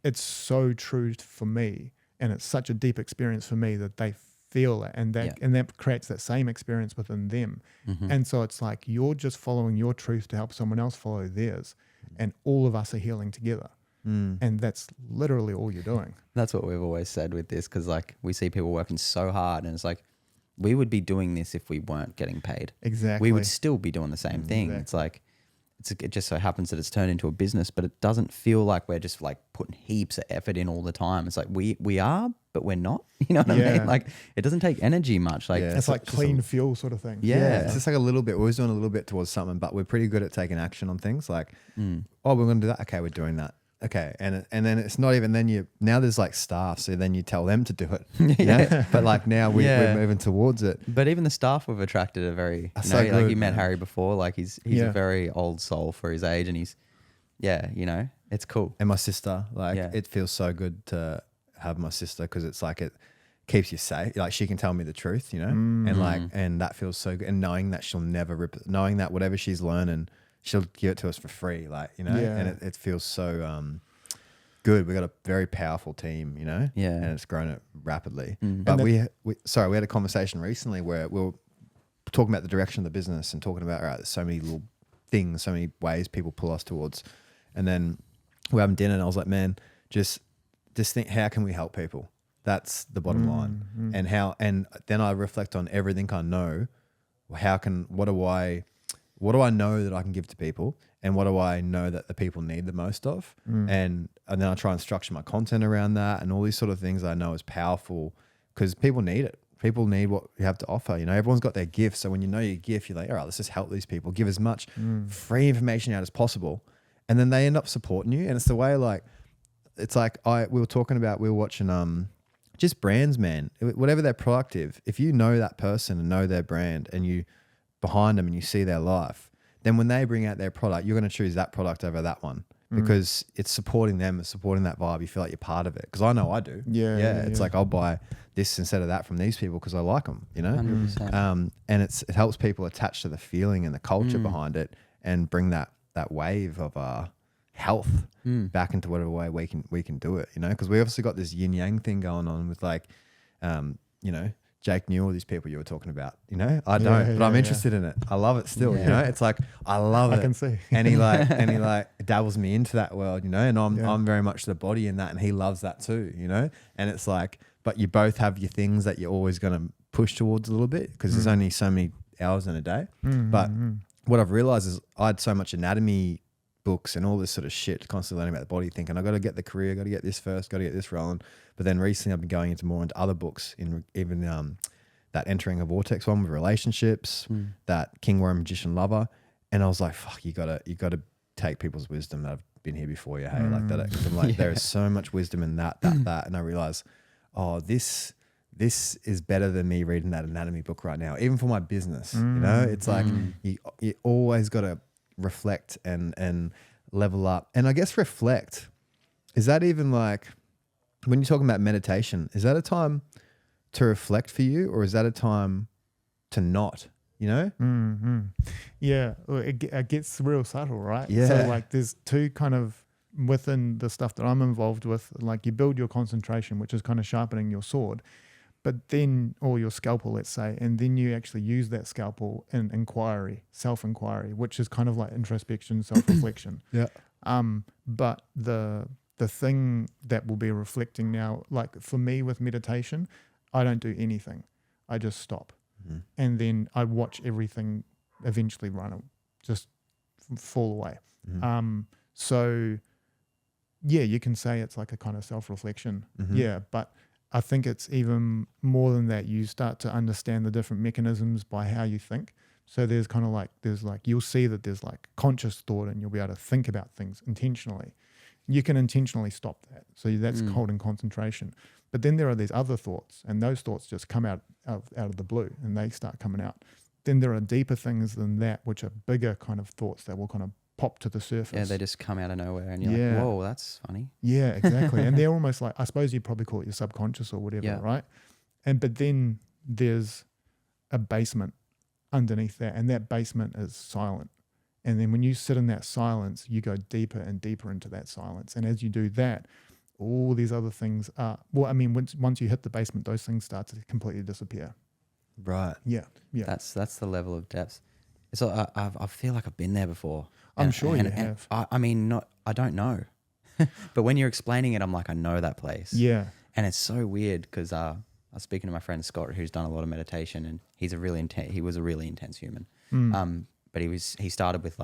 it's so true for me. And it's such a deep experience for me that they feel it, and that creates that same experience within them. And so it's like you're just following your truth to help someone else follow theirs, and all of us are healing together. And that's literally all you're doing. That's what we've always said with this, because like we see people working so hard, and it's like we would be doing this if we weren't getting paid. Exactly. We would still be doing the same thing. It's like it just so happens that it's turned into a business, but it doesn't feel like we're just like putting heaps of effort in all the time. It's like we are, but we're not. You know what I mean? Like it doesn't take energy much. Like it's like clean fuel sort of thing. Yeah. It's just like a little bit. We're always doing a little bit towards something, but we're pretty good at taking action on things. Like, oh, we're going to do that. Okay, we're doing that. okay, and then it's not even then now there's like staff, so then you tell them to do it. Yeah. But like now we're moving towards it. But even the staff we've attracted are very, So like good, you met man. Harry before, like he's a very old soul for his age, and he's it's cool. And my sister, like Yeah. it feels so good to have my sister because it's like it keeps you safe. Like she can tell me the truth, and like and that feels so good. And knowing that she'll never rip it, knowing that whatever she's learning, she'll give it to us for free, like and it feels so good. We got a very powerful team, and it's grown it rapidly. But we had a conversation recently where we were talking about the direction of the business and talking about there's so many little things, so many ways people pull us towards, and then we're having dinner and I was like, man, just think, how can we help people? That's the bottom line. And then I reflect on everything I know. What do I know that I can give to people, and what do I know that the people need the most of? And then I try and structure my content around that and all these sort of things I know is powerful because people need it. People need what you have to offer. Everyone's got their gifts. So when you know your gift, you're like, all right, let's just help these people, give as much free information out as possible. And then they end up supporting you. And it's the way we were watching just brands, man, whatever their product is, if you know that person and know their brand and you behind them and you see their life, then when they bring out their product, you're going to choose that product over that one because it's supporting them, it's supporting that vibe. You feel like you're part of it. Because I know I do. It's like I'll buy this instead of that from these people because I like them, 100%. And it helps people attach to the feeling and the culture behind it and bring that wave of health back into whatever way we can do it, because we obviously got this yin yang thing going on with like, Jake knew all these people you were talking about, I don't, but I'm interested in it. I love it still, it's like, I love it. I can see. and he dabbles me into that world, and I'm very much the body in that and he loves that too, and it's like, but you both have your things that you're always going to push towards a little bit because there's only so many hours in a day. But what I've realized is I had so much anatomy books and all this sort of shit, constantly learning about the body, thinking I got to get the career, got to get this first, got to get this rolling. But then recently I've been going into other books, in even that Entering a Vortex one with relationships, that King Warrior Magician Lover, and I was like, fuck, you gotta take people's wisdom that have been here before you, hey, like that. Because I'm like, there is so much wisdom in that, and I realize, oh, this is better than me reading that anatomy book right now, even for my business. It's like you always got to reflect and level up. And I guess reflect, is that even like when you're talking about meditation, is that a time to reflect for you, or is that a time to not, Yeah, well, it gets real subtle, right? Yeah. So like there's two kind of within the stuff that I'm involved with, like you build your concentration, which is kind of sharpening your sword, but then, or your scalpel, let's say, and then you actually use that scalpel in inquiry, self-inquiry, which is kind of like introspection, self-reflection. But the thing that will be reflecting now, like for me with meditation, I don't do anything. I just stop. And then I watch everything eventually just fall away. So yeah, you can say it's like a kind of self-reflection. Yeah, but I think it's even more than that. You start to understand the different mechanisms by how you think. So there's kind of like, you'll see that there's like conscious thought and you'll be able to think about things intentionally. You can intentionally stop that. So that's holding concentration. But then there are these other thoughts, and those thoughts just come out of the blue and they start coming out. Then there are deeper things than that, which are bigger kind of thoughts that will kind of pop to the surface. Yeah, they just come out of nowhere and you're like, whoa, that's funny. Yeah, exactly. And they're almost like, I suppose you'd probably call it your subconscious or whatever, right? But then there's a basement underneath that, and that basement is silent. And then when you sit in that silence, you go deeper and deeper into that silence. And as you do that, all these other things are, once you hit the basement, those things start to completely disappear. Right. Yeah. That's the level of depth. So I feel like I've been there before. I'm sure you have. I don't know. But when you're explaining it, I'm like, I know that place. Yeah. And it's so weird because I was speaking to my friend Scott, who's done a lot of meditation, and he was a really intense human. But he started with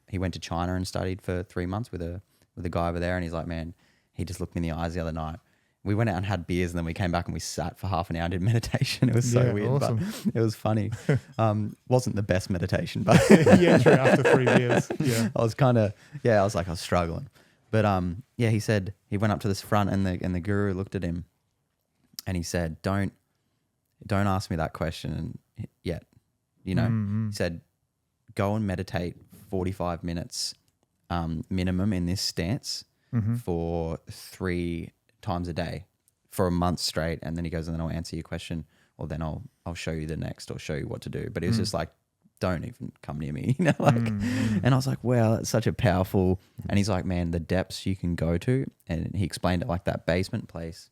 he went to China and studied for 3 months with a guy over there, and he's like, man, he just looked me in the eyes the other night. We went out and had beers, and then we came back and we sat for half an hour and did meditation. It was so weird, awesome. but it was funny. Wasn't the best meditation, but yeah, true. After 3 beers, yeah, I was struggling. But yeah, he said he went up to this front, and the guru looked at him, and he said, "Don't ask me that question yet." You know, he said, "Go and meditate 45 minutes minimum in this stance for 3 times a day for a month straight." And then he goes, "And then I'll answer your question, or then I'll show you the next, or show you what to do." But it was just like, don't even come near me, you know, like. And I was like, wow, that's such a powerful. And he's like, man, the depths you can go to, and he explained it like that basement place.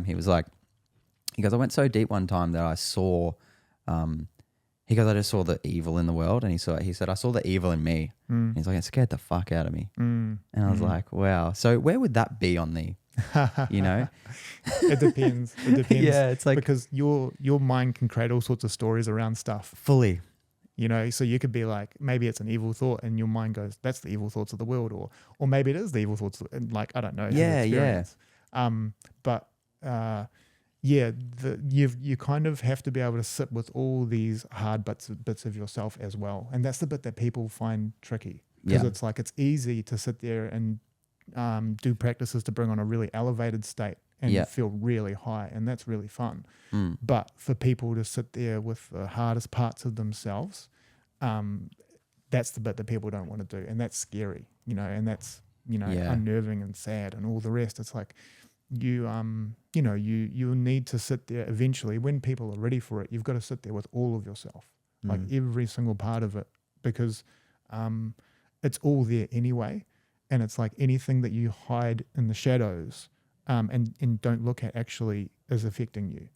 He was like, he goes, I went so deep one time that I saw, he goes, I just saw the evil in the world. And he said, I saw the evil in me. And he's like, it scared the fuck out of me. And I was like, wow. So where would that be on the, you know? It depends. Yeah, it's like, because your mind can create all sorts of stories around stuff. fully. You know, so you could be like, maybe it's an evil thought, and your mind goes, that's the evil thoughts of the world, or maybe it is the evil thoughts, like, I don't know. Yeah. But yeah, you kind of have to be able to sit with all these hard bits of yourself as well, and that's the bit that people find tricky, because it's like, it's easy to sit there and do practices to bring on a really elevated state and feel really high, and that's really fun. But for people to sit there with the hardest parts of themselves, that's the bit that people don't want to do, and that's scary, you know, and that's, you know, unnerving and sad and all the rest. It's like, you know, you need to sit there eventually when people are ready for it. You've got to sit there with all of yourself, like every single part of it, because it's all there anyway. And it's like anything that you hide in the shadows and don't look at actually is affecting you,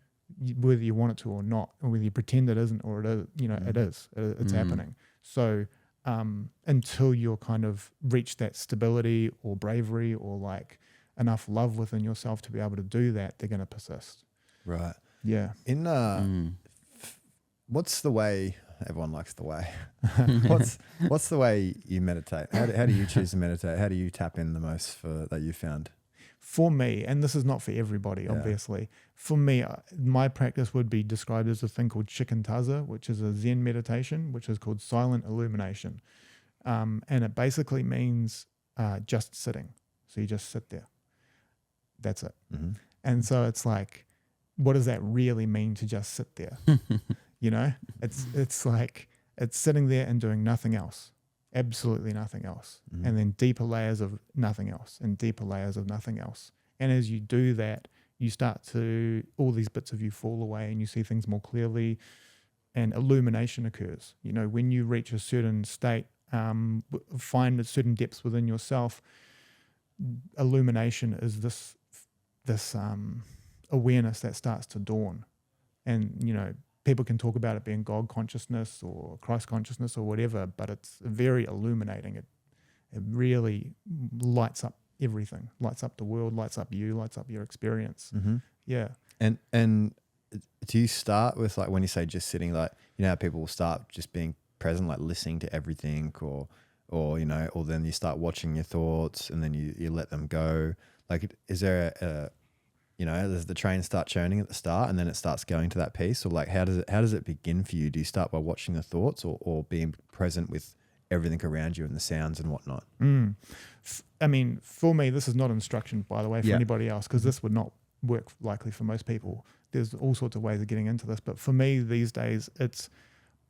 whether you want it to or not, or whether you pretend it isn't or it is, you know, it's happening. So until you're kind of reach that stability or bravery or like enough love within yourself to be able to do that, they're going to persist. Right. Yeah. In what's the way everyone likes the way? What's the way you meditate? How do you choose to meditate? How do you tap in the most for that you found? For me, and this is not for everybody, obviously. For me, my practice would be described as a thing called shikantaza, which is a Zen meditation, which is called silent illumination, and it basically means just sitting. So you just sit there. That's it. And so it's like, what does that really mean to just sit there? You know, it's like, it's sitting there and doing nothing else, absolutely nothing else. And then deeper layers of nothing else and deeper layers of nothing else. And as you do that, you start to, all these bits of you fall away and you see things more clearly, and illumination occurs. You know, when you reach a certain state, find certain depths within yourself, illumination is this awareness that starts to dawn. And, you know, people can talk about it being God consciousness or Christ consciousness or whatever, but it's very illuminating. It really lights up everything, lights up the world, lights up you, lights up your experience. Yeah. And do you start with, like, when you say just sitting, like, you know how people will start just being present, like listening to everything, or you know, or then you start watching your thoughts and then you let them go. Like, is there a you know, does the train start churning at the start and then it starts going to that piece? Or like, how does it begin for you? Do you start by watching the thoughts or being present with everything around you and the sounds and whatnot? I mean, for me, this is not instruction, by the way, for anybody else, because this would not work likely for most people. There's all sorts of ways of getting into this. But for me these days, it's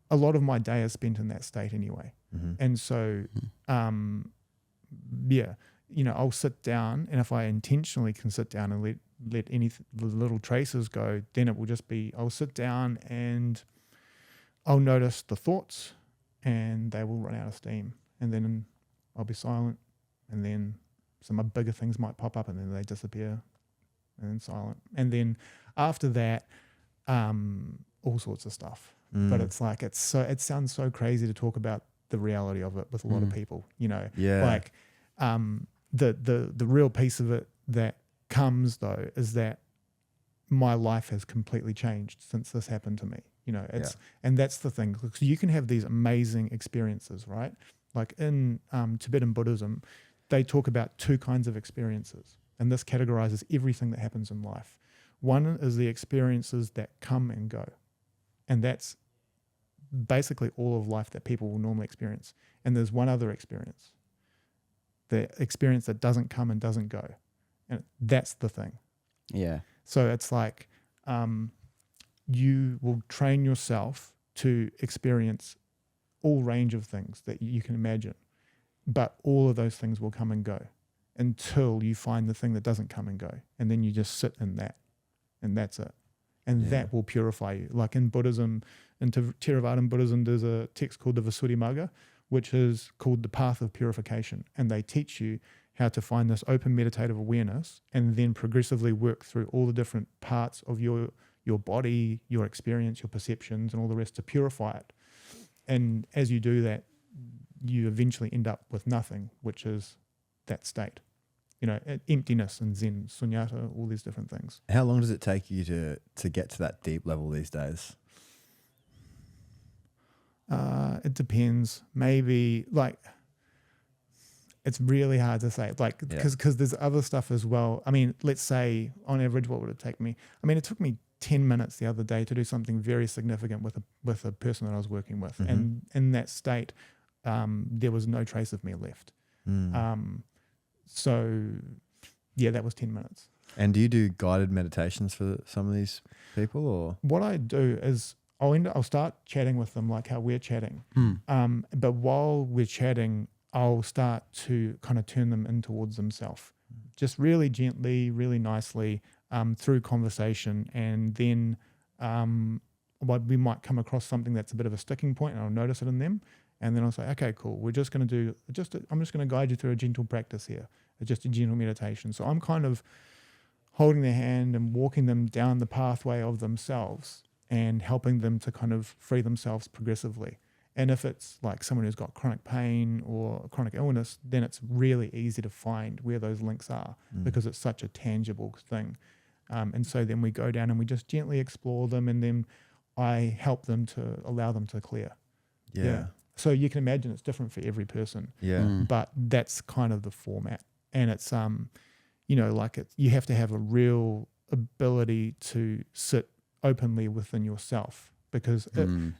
a lot of my day is spent in that state anyway. And so, yeah, you know, I'll sit down, and if I intentionally can sit down and let any little traces go, then it will just be, I'll sit down and I'll notice the thoughts and they will run out of steam, and then I'll be silent, and then some bigger things might pop up and then they disappear, and then silent. And then after that, all sorts of stuff. But it's like, it sounds so crazy to talk about the reality of it with a lot of people, you know, like the real piece of it that comes though is that my life has completely changed since this happened to me. You know, and that's the thing. So you can have these amazing experiences, right? Like in Tibetan Buddhism, they talk about 2 kinds of experiences, and this categorizes everything that happens in life. One is the experiences that come and go, and that's basically all of life that people will normally experience. And there's one other experience the experience that doesn't come and doesn't go. And that's the thing. Yeah. So it's like you will train yourself to experience all range of things that you can imagine, but all of those things will come and go until you find the thing that doesn't come and go, and then you just sit in that, and that's it. And that will purify you. Like in Buddhism, in Theravada Buddhism, there's a text called the Visuddhimagga, which is called the path of purification, and they teach you how to find this open meditative awareness and then progressively work through all the different parts of your body, your experience, your perceptions, and all the rest to purify it. And as you do that, you eventually end up with nothing, which is that state. You know, emptiness and Zen, sunyata, all these different things. How long does it take you to get to that deep level these days? It depends. Maybe like it's really hard to say, like because there's other stuff as well. I mean, let's say on average, what would it take me? I mean, it took me 10 minutes the other day to do something very significant with a person that I was working with, and in that state, there was no trace of me left. So yeah, that was 10 minutes. And do you do guided meditations for some of these people, or what I do is I'll start chatting with them like how we're chatting, but while we're chatting, I'll start to kind of turn them in towards themselves, just really gently, really nicely, through conversation. And then we might come across something that's a bit of a sticking point, and I'll notice it in them. And then I'll say, okay, cool. We're just going to I'm just going to guide you through a gentle practice here, just a gentle meditation. So I'm kind of holding their hand and walking them down the pathway of themselves and helping them to kind of free themselves progressively. And if it's like someone who's got chronic pain or chronic illness, then it's really easy to find where those links are because it's such a tangible thing. And so then we go down and we just gently explore them, and then I help them to allow them to clear. Yeah. So you can imagine it's different for every person. Yeah. But that's kind of the format. And it's, you have to have a real ability to sit openly within yourself. Because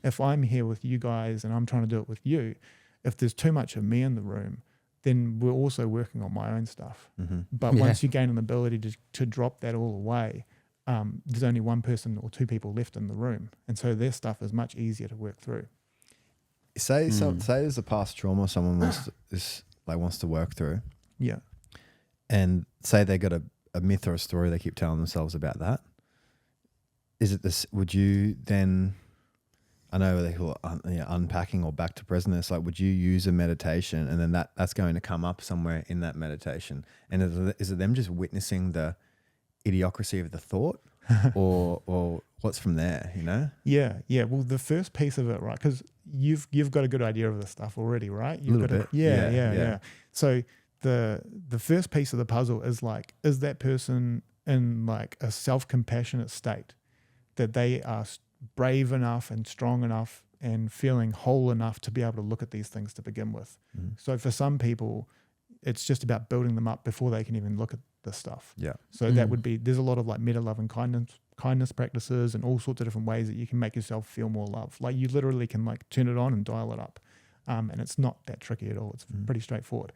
if I'm here with you guys and I'm trying to do it with you, if there's too much of me in the room, then we're also working on my own stuff. But once you gain an ability to drop that all away, there's only one person or two people left in the room. And so their stuff is much easier to work through. Say there's a past trauma someone wants to work through. Yeah. And say they got a myth or a story they keep telling themselves about that. Is it this? Would you then, I know they call it unpacking or back to presentness, like would you use a meditation and then that's going to come up somewhere in that meditation? And is it them just witnessing the idiocracy of the thought or what's from there, you know? Yeah. Well, the first piece of it, right, because you've got a good idea of this stuff already, right? A little bit. Yeah. So the first piece of the puzzle is like, is that person in like a self-compassionate state, that they are brave enough and strong enough and feeling whole enough to be able to look at these things to begin with. So for some people, it's just about building them up before they can even look at this stuff. Yeah. So that would be, there's a lot of like meta love and kindness practices and all sorts of different ways that you can make yourself feel more love. Like you literally can like turn it on and dial it up. And it's not that tricky at all. It's pretty straightforward.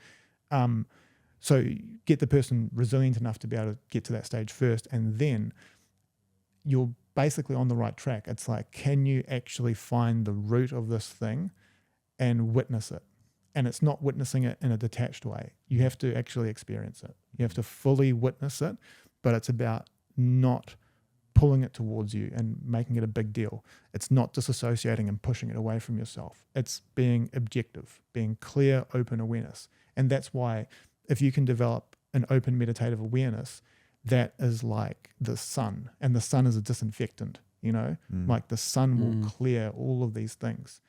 So get the person resilient enough to be able to get to that stage first, and then you're basically on the right track. It's like, can you actually find the root of this thing and witness it? And it's not witnessing it in a detached way. You have to actually experience it. You have to fully witness it, but it's about not pulling it towards you and making it a big deal. It's not disassociating and pushing it away from yourself. It's being objective, being clear, open awareness. And that's why if you can develop an open meditative awareness, that is like the sun, and the sun is a disinfectant, like the sun will clear all of these things.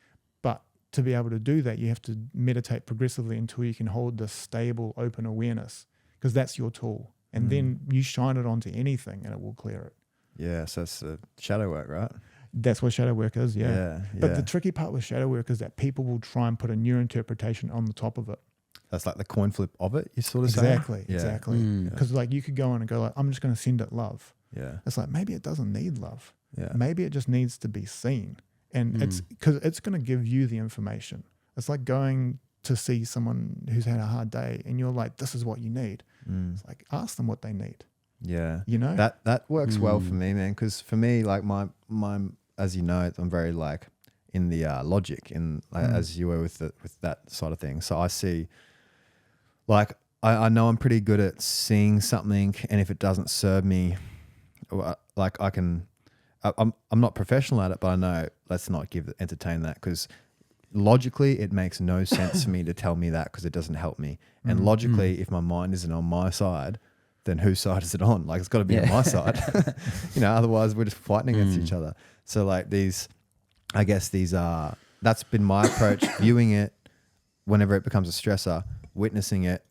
But to be able to do that, you have to meditate progressively until you can hold this stable, open awareness, because that's your tool. And then you shine it onto anything and it will clear it. Yeah, so it's shadow work, right? That's what shadow work is, yeah. But the tricky part with shadow work is that people will try and put a new interpretation on the top of it. That's like the coin flip of it, you sort of say? Yeah. Exactly. Because like you could go in and go like, I'm just going to send it love. Yeah. It's like, maybe it doesn't need love. Yeah. Maybe it just needs to be seen. And it's because it's going to give you the information. It's like going to see someone who's had a hard day and you're like, this is what you need. It's like, ask them what they need. Yeah. You know? That works well for me, man. Because for me, like my, as you know, I'm very like in the logic in as you were with that side of things. So I see, like, I know I'm pretty good at seeing something, and if it doesn't serve me, like I'm not professional at it, but I know let's not entertain that, because logically it makes no sense for me to tell me that, because it doesn't help me. And logically, if my mind isn't on my side, then whose side is it on? Like, it's got to be on my side, you know, otherwise we're just fighting against each other. So like I guess that's been my approach, viewing it whenever it becomes a stressor, witnessing it,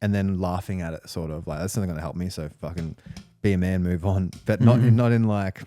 and then laughing at it, sort of like, that's not going to help me. So fucking be a man, move on. But not in like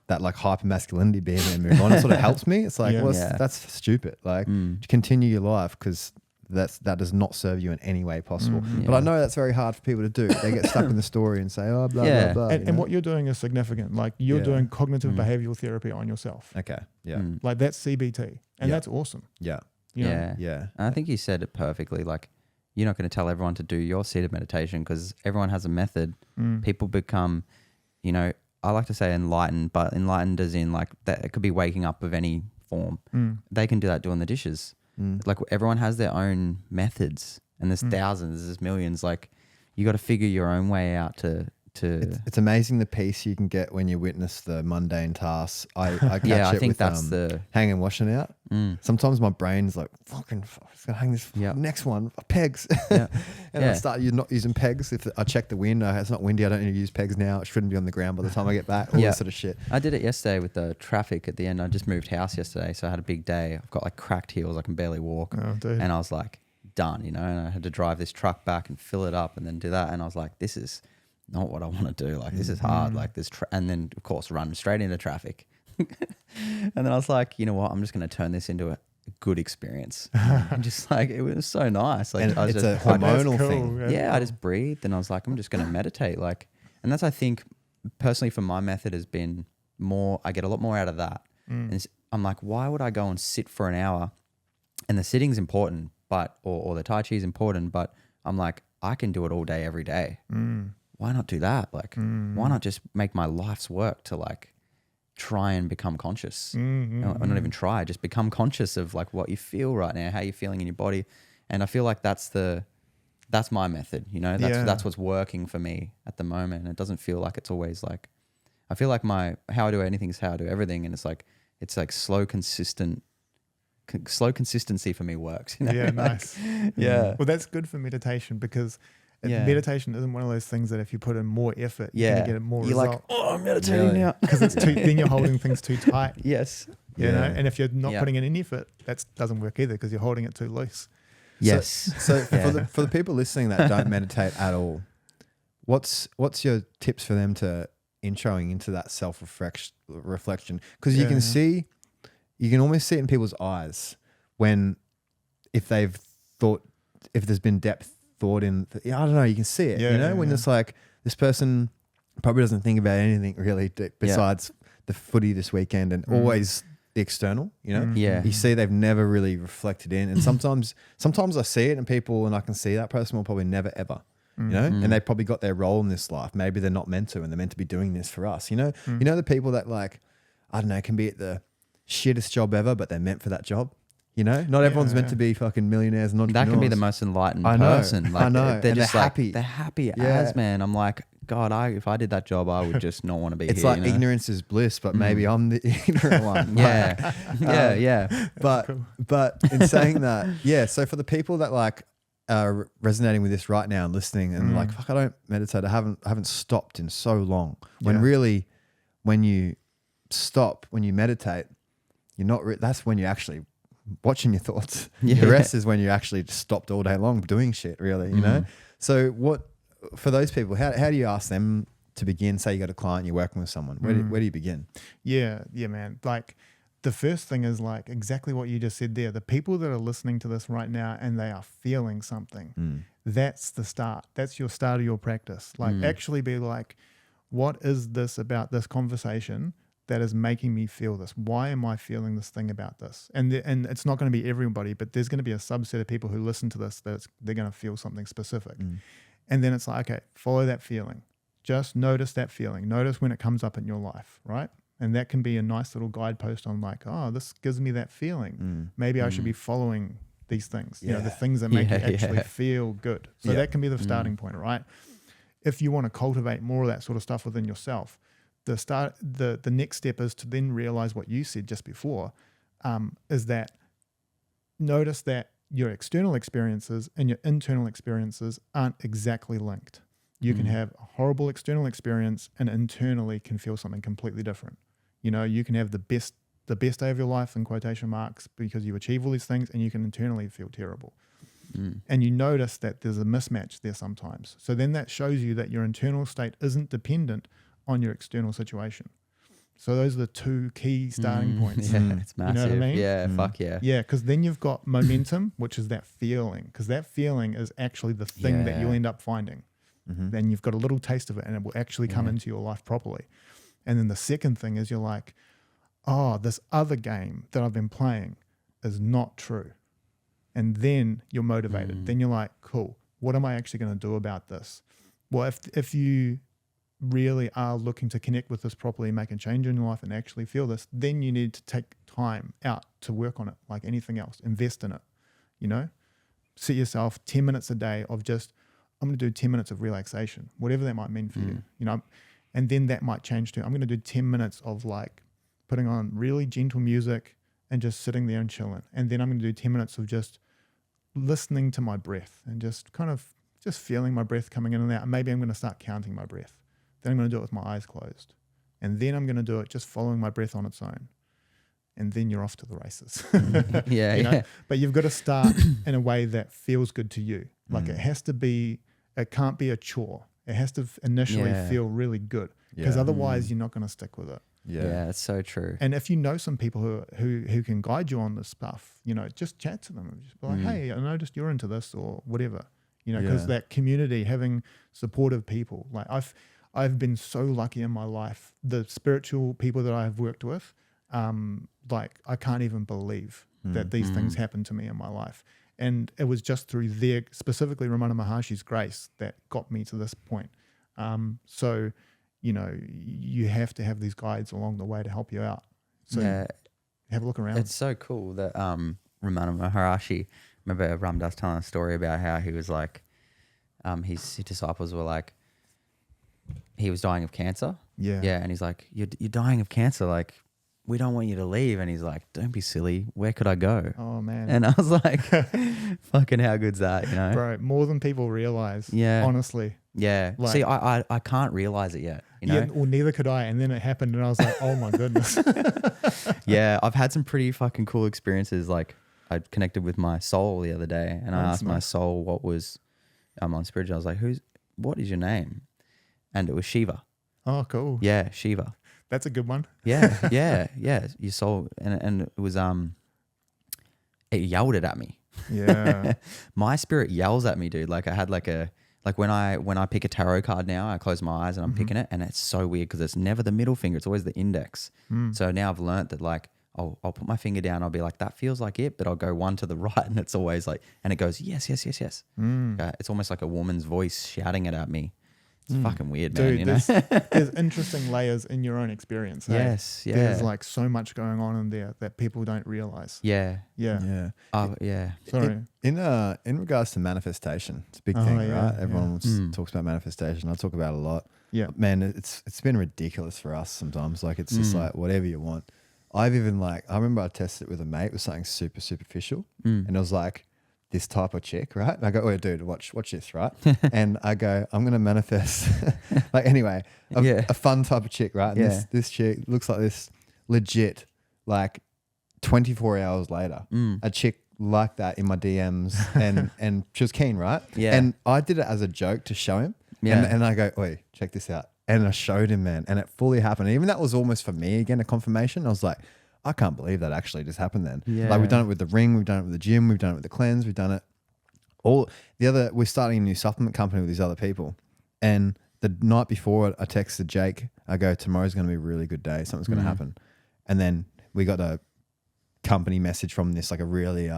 that like hyper masculinity, be a man, move on. It sort of helps me. It's like, that's stupid. Like continue your life, because that does not serve you in any way possible. But I know that's very hard for people to do. They get stuck in the story and say, oh, blah, blah, blah. And what you're doing is significant. Like, you're doing cognitive behavioral therapy on yourself. Okay. Yeah. Like, that's CBT. And that's awesome. Yeah. You know? Yeah. And I think you said it perfectly. Like, you're not going to tell everyone to do your seated meditation, because everyone has a method. People become, you know, I like to say enlightened, but enlightened as in like that it could be waking up of any form. They can do that doing the dishes. Like, everyone has their own methods, and there's thousands, there's millions. Like, you got to figure your own way out to. It's amazing the peace you can get when you witness the mundane tasks. I catch I it think with that's the hanging washing out. Sometimes my brain's like, fucking, it's gonna hang this next one, pegs. And I start not using pegs. If I check the wind, it's not windy, I don't need to use pegs now. It shouldn't be on the ground by the time I get back. All this sort of shit. I did it yesterday with the traffic at the end. I just moved house yesterday, so I had a big day. I've got like cracked heels, I can barely walk. Oh, dude. And I was like, done, you know, and I had to drive this truck back and fill it up and then do that. And I was like, this is not what I want to do. Like, this is hard. Like, this, and then of course run straight into traffic. And then I was like, you know what? I'm just going to turn this into a good experience. And just like, it was so nice. Like, And I was it's just, a hormonal thing. I just breathed, and I was like, I'm just going to meditate. Like, and that's, I think, personally for my method has been more, I get a lot more out of that. And I'm like, why would I go and sit for an hour? And the sitting's important, but, or the Tai Chi is important, but I'm like, I can do it all day, every day. Why not do that? Like, why not just make my life's work to like try and become conscious? Or not even try, just become conscious of like what you feel right now, how you're feeling in your body. And I feel like that's my method, you know, that's what's working for me at the moment. It doesn't feel like it's always like, I feel like how I do anything is how I do everything. And it's like slow consistency for me works. You know? Yeah, nice. Yeah. Well, that's good for meditation, because meditation isn't one of those things that if you put in more effort, you're going to get more result. Like, oh, I'm meditating now. Because it's then you're holding things too tight. Yes. You know, and if you're not putting in any effort, that doesn't work either, because you're holding it too loose. Yes. So for the people listening that don't meditate at all, what's your tips for them to introing into that self-reflection? Because you can almost see it in people's eyes if there's been depth thought in, I don't know, you can see it, when it's like, this person probably doesn't think about anything really besides the footy this weekend, and always the external, you know? You see they've never really reflected in, and sometimes I see it in people, and I can see that person will probably never ever, you know, and they probably got their role in this life. Maybe they're not meant to, and they're meant to be doing this for us, you know? You know, the people that like, I don't know, can be at the shittest job ever, but they're meant for that job. You know, not everyone's meant to be fucking millionaires and entrepreneurs. That can be the most enlightened person. Like, I know. They're just like, happy. They're happy as, man. I'm like, God, if I did that job, I would just not want to be it's here. It's like, you know? ignorance is bliss, but maybe I'm the ignorant one. Yeah. But in saying that, so for the people that like are resonating with this right now and listening and like, fuck, I don't meditate. I haven't stopped in so long. When really, when you stop, when you meditate, you're not, that's when you're actually watching your thoughts. The rest is when you actually just stopped all day long doing shit, really, you know? So what, for those people, how do you ask them to begin? Say you got a client, you're working with someone. Where do you begin? Yeah, man. Like, the first thing is like exactly what you just said there. The people that are listening to this right now and they are feeling something, that's the start. That's your start of your practice. Like, actually be like, what is this about this conversation that is making me feel this? Why am I feeling this thing about this? And it's not going to be everybody, but there's going to be a subset of people who listen to this that they're going to feel something specific. And then it's like, okay, follow that feeling. Just notice that feeling. Notice when it comes up in your life, right? And that can be a nice little guidepost on like, oh, this gives me that feeling. Maybe I should be following these things, you know, the things that make you actually feel good. So that can be the starting point, right? If you want to cultivate more of that sort of stuff within yourself, the next step is to then realize what you said just before, is that notice that your external experiences and your internal experiences aren't exactly linked. You can have a horrible external experience and internally can feel something completely different. You know, you can have the best day of your life in quotation marks because you achieve all these things, and you can internally feel terrible. And you notice that there's a mismatch there sometimes. So then that shows you that your internal state isn't dependent on your external situation. So those are the two key starting points. Yeah, it's massive. You know what I mean? Yeah, fuck yeah. Yeah, because then you've got momentum, which is that feeling, because that feeling is actually the thing that you'll end up finding. Then you've got a little taste of it, and it will actually come into your life properly. And then the second thing is you're like, oh, this other game that I've been playing is not true. And then you're motivated. Then you're like, cool, what am I actually going to do about this? Well, if you really are looking to connect with this properly, make a change in your life and actually feel this, then you need to take time out to work on it like anything else. Invest in it, you know? Set yourself 10 minutes a day of just, I'm going to do 10 minutes of relaxation, whatever that might mean for you, you know? And then that might change to, I'm going to do 10 minutes of like putting on really gentle music and just sitting there and chilling. And then I'm going to do 10 minutes of just listening to my breath and just kind of just feeling my breath coming in and out. And maybe I'm going to start counting my breath. Then I'm going to do it with my eyes closed. And then I'm going to do it just following my breath on its own. And then you're off to the races. You know? But you've got to start in a way that feels good to you. Like it has to be, it can't be a chore. It has to initially feel really good, because otherwise you're not going to stick with it. Yeah, it's so true. And if you know some people who can guide you on this stuff, you know, just chat to them. Just be like, hey, I noticed you're into this or whatever, you know, because that community, having supportive people, like I've been so lucky in my life. The spiritual people that I've worked with, like I can't even believe that these things happened to me in my life. And it was just through their, specifically Ramana Maharshi's grace, that got me to this point. So, you know, you have to have these guides along the way to help you out. So have a look around. It's so cool that Ramana Maharshi, remember Ramdas telling a story about how he was like, his disciples were like, he was dying of cancer. Yeah. And he's like, you're dying of cancer. Like, we don't want you to leave. And he's like, don't be silly. Where could I go? Oh, man. And I was like, fucking how good's that, you know? Bro, more than people realize. Yeah. Honestly. Yeah. Like, see, I can't realize it yet, you know? Yeah, well, neither could I. And then it happened and I was like, oh my goodness. Yeah. I've had some pretty fucking cool experiences. Like I connected with my soul the other day and I asked my soul what was, I'm on spiritual. I was like, what is your name? And it was Shiva. Oh, cool. Yeah. Shiva. That's a good one. Yeah. Your soul. And it was, it yelled it at me. Yeah. My spirit yells at me, dude. Like I had like when I pick a tarot card now, I close my eyes and I'm picking it, and it's so weird because it's never the middle finger, it's always the index. So now I've learnt that like I'll put my finger down, I'll be like, that feels like it, but I'll go one to the right, and it's always like, and it goes yes. It's almost like a woman's voice shouting it at me. It's fucking weird, man. Dude, you know? there's interesting layers in your own experience. Yes, yeah. There's like so much going on in there that people don't realize. Yeah. Oh, yeah. Sorry. In regards to manifestation, it's a big thing, right? Everyone talks about manifestation. I talk about it a lot. Yeah, but man, it's been ridiculous for us sometimes. Like it's just like whatever you want. I've even like, I remember I tested it with a mate with something super superficial, and it was like this type of chick, right? And I go, oh, dude, watch this, right? And I go, I'm going to manifest, like anyway, a fun type of chick, right? And this chick looks like this legit, like 24 hours later, a chick like that in my DMs and she was keen, right? Yeah. And I did it as a joke to show him. Yeah. And I go, oi, check this out. And I showed him, man, and it fully happened. And even that was almost for me again, a confirmation. I was like, I can't believe that actually just happened then. Yeah. Like we've done it with the ring, we've done it with the gym, we've done it with the cleanse, we've done it we're starting a new supplement company with these other people. And the night before I texted Jake I go, tomorrow's going to be a really good day. Something's going to happen. And then we got a company message from this, like a really,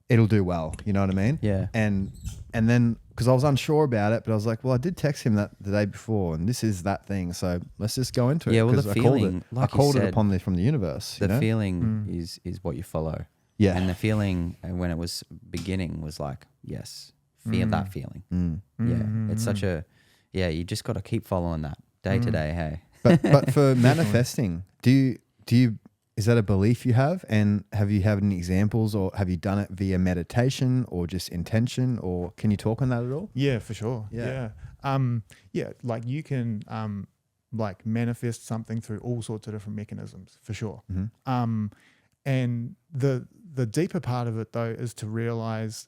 it'll do well. You know what I mean? Yeah. And then, because I was unsure about it, but I was like, well, I did text him that the day before, and this is that thing. So let's just go into it. Yeah, well, the 'Cause feeling, I called it upon from the universe. The you know? feeling is what you follow. Yeah. And the feeling when it was beginning was like, yes, feel that feeling. Yeah. It's such a, you just got to keep following that day to day. Hey. But for manifesting, do you is that a belief you have? And have you had any examples, or have you done it via meditation or just intention, or can you talk on that at all? Yeah, for sure. Yeah. Yeah. Like you can like manifest something through all sorts of different mechanisms, for sure. And the deeper part of it though is to realize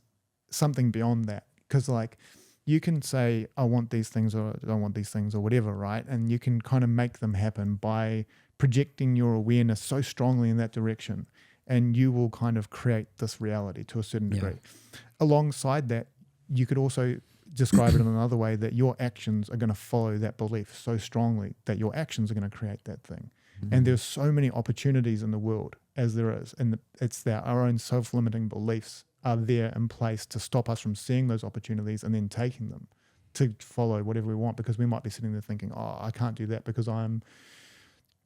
something beyond that, because like you can say I want these things or I don't want these things or whatever, right? And you can kind of make them happen by projecting your awareness so strongly in that direction, and you will kind of create this reality to a certain degree. Alongside that, you could also describe it in another way, that your actions are going to follow that belief so strongly that your actions are going to create that thing. And there's so many opportunities in the world as there is, and it's that our own self-limiting beliefs are there in place to stop us from seeing those opportunities and then taking them to follow whatever we want, because we might be sitting there thinking, oh, I can't do that because I'm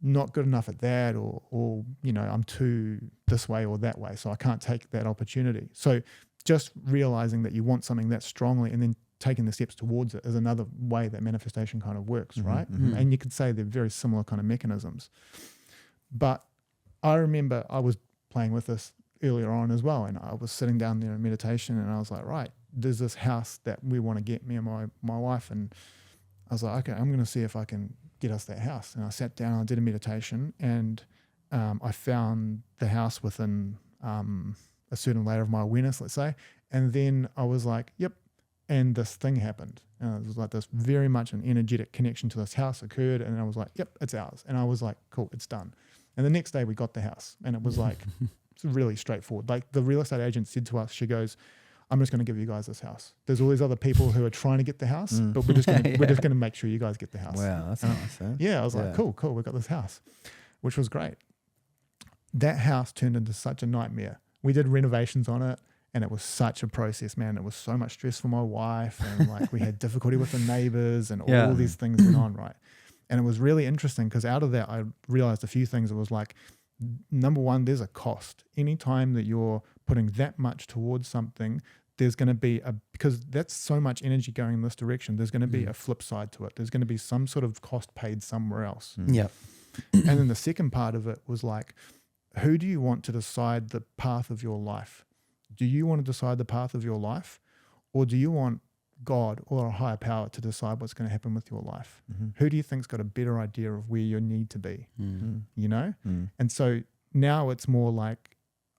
not good enough at that, or you know, I'm too this way or that way, so I can't take that opportunity. So just realizing that you want something that strongly and then taking the steps towards it is another way that manifestation kind of works, right? And you could say they're very similar kind of mechanisms. But I remember I was playing with this earlier on as well, and I was sitting down there in meditation, and I was like, right, there's this house that we want to get, me and my wife, and I was like, okay, I'm going to see if I can get us that house. And I sat down, I did a meditation, and I found the house within a certain layer of my awareness, let's say, and then I was like, yep, and this thing happened. And it was like this very much an energetic connection to this house occurred, and I was like, yep, it's ours. And I was like, cool, it's done. And the next day we got the house, and it was like, it's really straightforward. Like the real estate agent said to us, she goes, I'm just going to give you guys this house. There's all these other people who are trying to get the house, but we're just going to make sure you guys get the house. Wow, that's nice. Huh? Yeah, I was like, cool, we got this house, which was great. That house turned into such a nightmare. We did renovations on it, and it was such a process, man. It was so much stress for my wife, and like we had difficulty with the neighbors, and all these things went on, right? And it was really interesting because out of that, I realized a few things. It was like, number one, there's a cost. Anytime that you're putting that much towards something, there's going to be because that's so much energy going in this direction, there's going to be a flip side to it. There's going to be some sort of cost paid somewhere else. Yeah. And then the second part of it was like, who do you want to decide the path of your life? Do you want to decide the path of your life, or do you want God or a higher power to decide what's going to happen with your life? Who do you think's got a better idea of where you need to be? You know? And so now it's more like,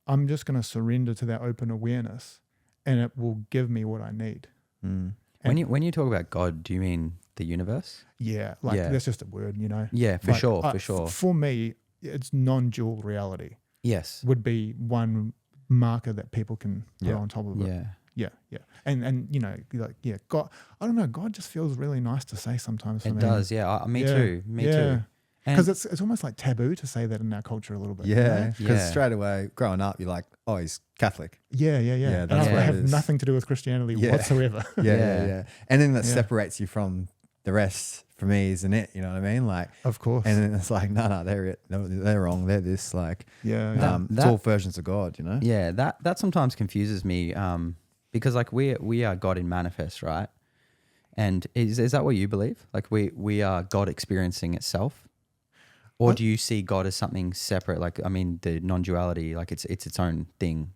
I'm just going to surrender to that open awareness, and it will give me what I need. When you talk about God, do you mean the universe? Yeah, like that's just a word, you know? Yeah, for like, sure. For me, it's non-dual reality. Yes. Would be one marker that people can put on top of it. Yeah. And you know, like, God, I don't know, God just feels really nice to say sometimes for me. It does, me too. Me too. Because it's almost like taboo to say that in our culture a little bit. Yeah, because straight away, growing up, you're like, oh, he's Catholic. Yeah. And I have nothing to do with Christianity whatsoever. Yeah. And then that separates you from the rest. For me, isn't it? You know what I mean? Like, of course. And then it's like, no, they're wrong. They're this. Like, it's all versions of God. You know? Yeah, that sometimes confuses me. Because like we are God in manifest, right? And is that what you believe? Like we are God experiencing itself, or do you see God as something separate? Like, I mean, the non-duality, like it's its own thing.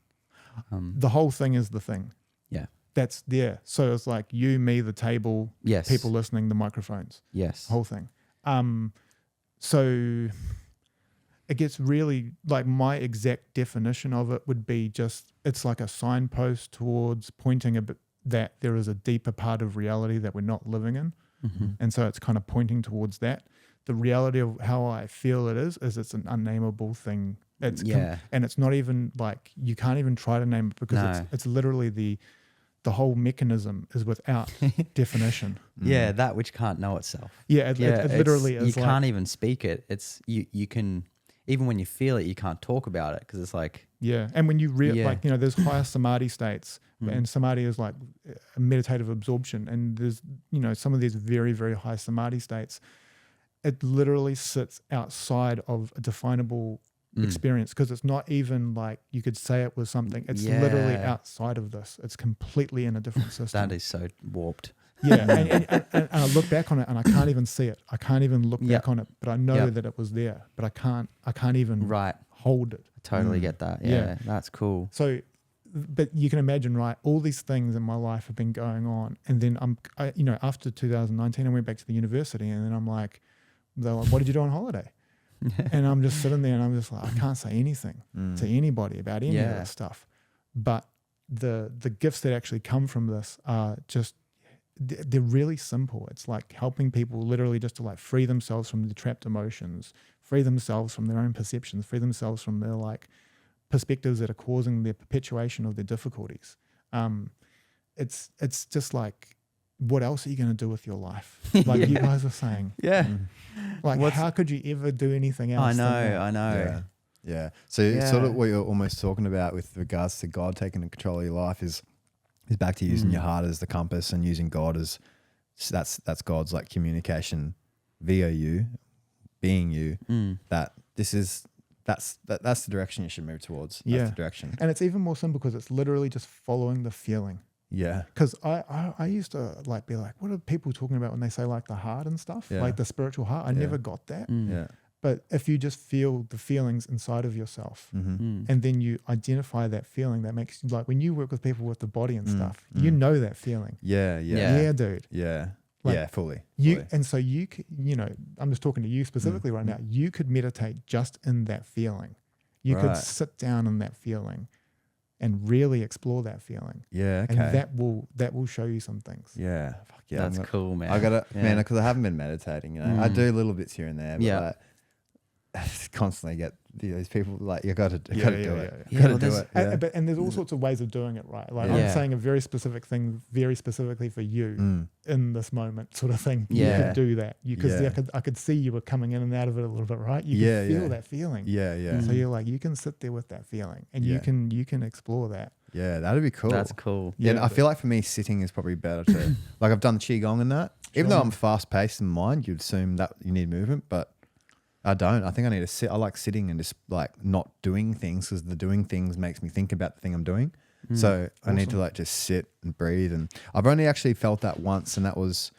The whole thing is the thing. Yeah. That's there. So it's like you, me, the table, people listening, the microphones. Yes. Whole thing. So it gets really, like, my exact definition of it would be just, it's like a signpost towards pointing a bit that there is a deeper part of reality that we're not living in. And so it's kind of pointing towards that. The reality of how I feel it is it's an unnameable thing. It's and it's not even like, you can't even try to name it, because it's literally the whole mechanism is without definition. Yeah, that which can't know itself. Yeah, it literally is. You can't even speak it. It's you can, even when you feel it, you can't talk about it because it's like. Yeah, and when you like, you know, there's higher samadhi states, and samadhi is like a meditative absorption, and there's, you know, some of these very, very high samadhi states, it literally sits outside of a definable experience, because it's not even like you could say it was something. It's literally outside of this. It's completely in a different system. That is so warped. Yeah, and I look back on it and I can't even see it. I can't even look back on it, but I know that it was there, but I can't even hold it. I totally get that. Yeah, that's cool. So, but you can imagine, right? All these things in my life have been going on, and then you know, after 2019, I went back to the university, and then I'm like, they're like, "What did you do on holiday?" And I'm just sitting there, and I'm just like, I can't say anything to anybody about any of this stuff. But the gifts that actually come from this are just, they're really simple. It's like helping people literally just to like free themselves from the trapped emotions, free themselves from their own perceptions, free themselves from their like perspectives that are causing the perpetuation of their difficulties. It's just like, what else are you going to do with your life? Like you guys are saying. Like, how could you ever do anything else? I know. Yeah. So sort of what you're almost talking about with regards to God taking control of your life is back to using your heart as the compass and using God as, that's God's like communication via you, being you, that this is, that's the direction you should move towards. That's the direction. And it's even more simple because it's literally just following the feeling. Yeah. Because I used to like be like, what are people talking about when they say like the heart and stuff? Like the spiritual heart. I never got that. Yeah. But if you just feel the feelings inside of yourself and then you identify that feeling, that makes, like when you work with people with the body and stuff, you know that feeling. Yeah. Yeah, dude. Yeah. Like, fully. And so you could, you know, I'm just talking to you specifically right now. You could meditate just in that feeling. You could sit down in that feeling and really explore that feeling. Yeah, okay. And that will show you some things. Yeah. Fuck yeah. That's cool, man. I gotta, man, because I haven't been meditating, you know. I do little bits here and there, but like, I just constantly get these people like, you gotta do it. You gotta do it. And there's all sorts of ways of doing it, right? Like I'm saying a very specific thing, very specifically for you in this moment, sort of thing. You could do that. Because I could see you were coming in and out of it a little bit, right? You could feel that feeling. Yeah. So you're like, you can sit there with that feeling, and you can explore that. Yeah, that'd be cool. That's cool. Yeah, and I feel like for me, sitting is probably better too. Like I've done qigong and that. Even though I'm fast paced in mind, you'd assume that you need movement, but I don't. I think I need to sit. I like sitting and just like not doing things, because the doing things makes me think about the thing I'm doing. So I need to like just sit and breathe. And I've only actually felt that once, and that was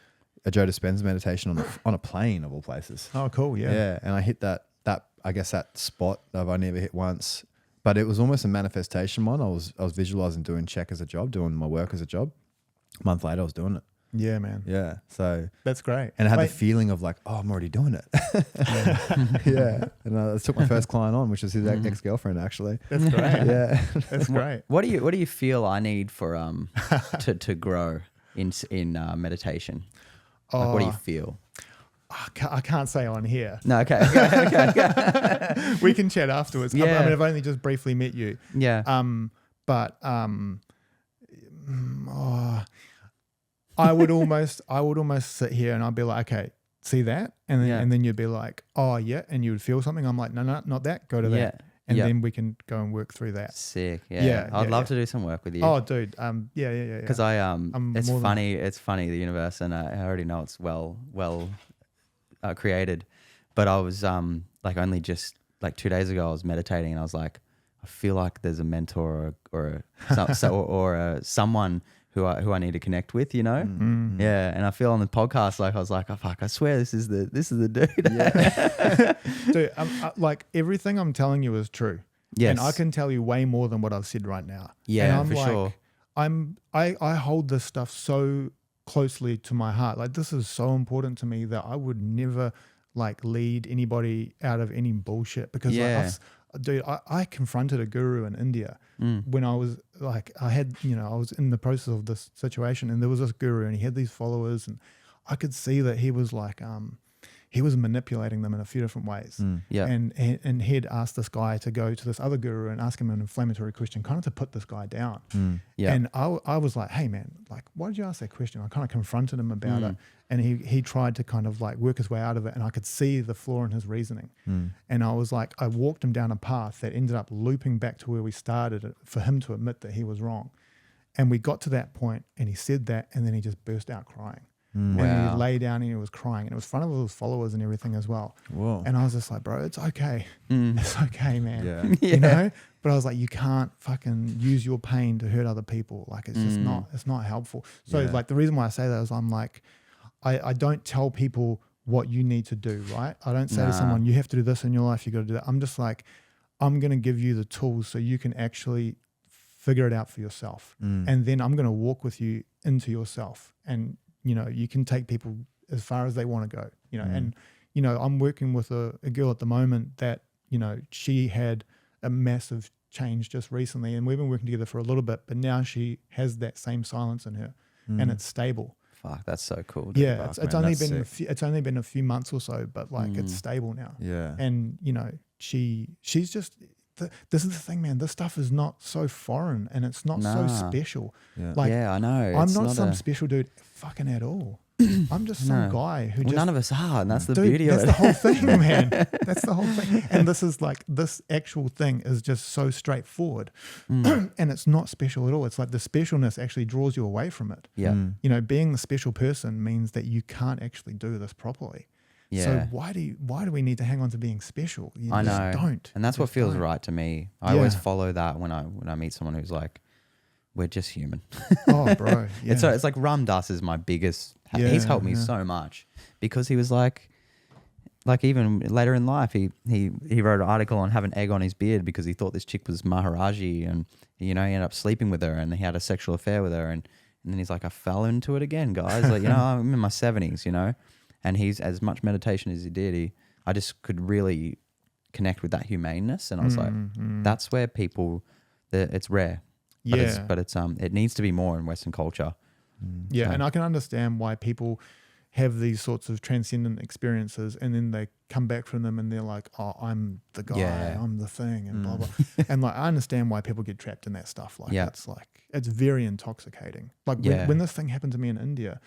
a Joe Dispenza meditation on a plane of all places. Oh, cool. Yeah. Yeah, and I hit that I guess that spot that I've only ever hit once. But it was almost a manifestation one. I was visualizing doing check as a job, doing my work as a job. A month later, I was doing it. Yeah, man. Yeah. So that's great. And I had the feeling of like, oh, I'm already doing it. Yeah. And I took my first client on, which was his ex-girlfriend, actually. That's great. Yeah. That's great. What do you feel I need for to grow in meditation? Like, what do you feel? I can't say on here. No, okay. We can chat afterwards. Yeah. I mean, I've only just briefly met you. Yeah. I would almost sit here and I'd be like, okay, see that? And then you'd be like, oh yeah, and you would feel something. I'm like, no, not that. Go to that. And then we can go and work through that. Sick. Yeah. I'd love to do some work with you. Oh, dude. Yeah. Because it's funny. It's funny, the universe, and I already know it's well created. But I was like only just like 2 days ago, I was meditating, and I was like, I feel like there's a mentor or someone who I need to connect with, you know? Yeah. And I feel on the podcast, like I was like, oh fuck, I swear this is the dude. Yeah. Dude, like everything I'm telling you is true. Yes. And I can tell you way more than what I've said right now. Yeah, and for sure. I hold this stuff so closely to my heart. Like this is so important to me that I would never like lead anybody out of any bullshit, because I confronted a guru in India when I was like, I was in the process of this situation, and there was this guru and he had these followers, and I could see that he was like, he was manipulating them in a few different ways. Yeah. And he'd asked this guy to go to this other guru and ask him an inflammatory question, kind of to put this guy down. Yeah. And I was like, hey man, like, why did you ask that question? I kind of confronted him about it. And he tried to kind of like work his way out of it. And I could see the flaw in his reasoning. And I was like, I walked him down a path that ended up looping back to where we started for him to admit that he was wrong. And we got to that point and he said that, and then he just burst out crying. And he lay down and he was crying, and it was in front of all his followers and everything as well. Whoa. And I was just like, bro, it's okay. It's okay, man. Yeah. You know? But I was like, you can't fucking use your pain to hurt other people. Like, it's just it's not helpful. So like the reason why I say that is I'm like, I don't tell people what you need to do, right? I don't say to someone, you have to do this in your life, you got to do that. I'm just like, I'm going to give you the tools so you can actually figure it out for yourself. And then I'm going to walk with you into yourself. And you know, you can take people as far as they want to go, you know, and, you know, I'm working with a girl at the moment that, you know, she had a massive change just recently, and we've been working together for a little bit, but now she has that same silence in her and it's stable. Fuck, that's so cool. Yeah. It's only That's been, it's only been a few months or so, but like it's stable now. Yeah. And, you know, she's just, this is the thing, man, this stuff is not so foreign and it's not so special. Yeah. Like, I know. I'm It's not some a- special dude fucking at all. I'm just some guy who Well, just... none of us are, and that's the Dude, beauty of that's it. the whole thing, man. That's the whole thing. And this is like, this actual thing is just so straightforward. And it's not special at all. It's like the specialness actually draws you away from it. Yeah. You know, being the special person means that you can't actually do this properly. Yeah. So why do we need to hang on to being special? You I just know. don't. And that's what Just feels don't. right to me. I always Yeah. follow that when I meet someone who's like, we're just human. Oh, bro. Yeah. It's like Ram Dass is my biggest. He's helped me so much because he was like even later in life, he wrote an article on having egg on his beard because he thought this chick was Maharaji, and you know he ended up sleeping with her and he had a sexual affair with her, and then he's like, I fell into it again, guys. Like, you know, I'm in my 70s, you know, and he's as much meditation as he did. I just could really connect with that humaneness, and I was like, that's where people, it's rare. Yeah. But it's it needs to be more in Western culture. Yeah, So- and I can understand why people have these sorts of transcendent experiences and then they come back from them and they're like, oh, I'm the guy, Yeah. I'm the thing, and blah, blah. And like, I understand why people get trapped in that stuff. Like, Yeah. it's very intoxicating. Like when this thing happened to me in India,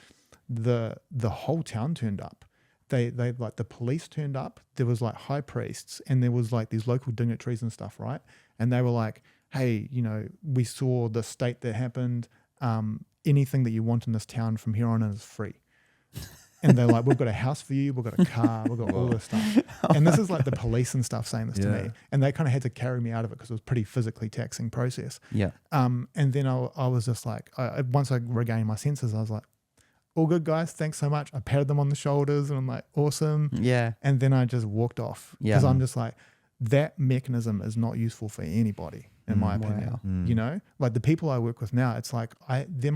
the whole town turned up. They like the police turned up. There was like high priests and there was like these local dignitaries and stuff, right? And they were like, hey, you know, we saw the state that happened. Anything that you want in this town from here on in is free. And they're like, we've got a house for you, we've got a car, we've got all this stuff. And this is like the police and stuff saying this to me. And they kind of had to carry me out of it because it was a pretty physically taxing process. Yeah. And then I was just like, once I regained my senses, I was like, all good, guys, thanks so much. I patted them on the shoulders and I'm like, awesome. Yeah. And then I just walked off Yeah. because I'm just like, that mechanism is not useful for anybody, in my opinion. Wow. You know, like the people I work with now, it's like they're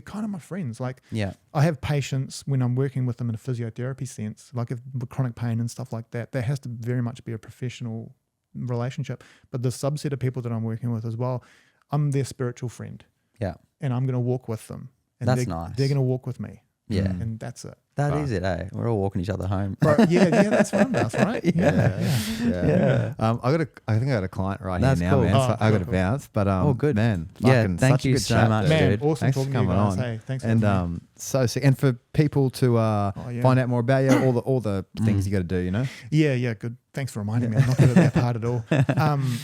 kind of my friends. Like, Yeah. I have patients when I'm working with them in a physiotherapy sense, like if with chronic pain and stuff like that. There has to very much be a professional relationship. But the subset of people that I'm working with as well, I'm their spiritual friend, Yeah. and I'm going to walk with them. And That's they're, nice. They're going to walk with me. Yeah. And that's it. That is it, eh? We're all walking each other home. But yeah, that's fun enough, right? Yeah. I think I got a client right That's here now, cool. man. Oh, So I got to cool. bounce, but good. man. Yeah, fucking thank such a you good so chat, much, dude. Man, dude. awesome Thanks for talking to you coming guys. on. Hey, thanks for And having me. so sick. And for people to yeah. find out more about you, all the things you got to do, you know. Yeah, good. Thanks for reminding me. I'm not good at that part at all.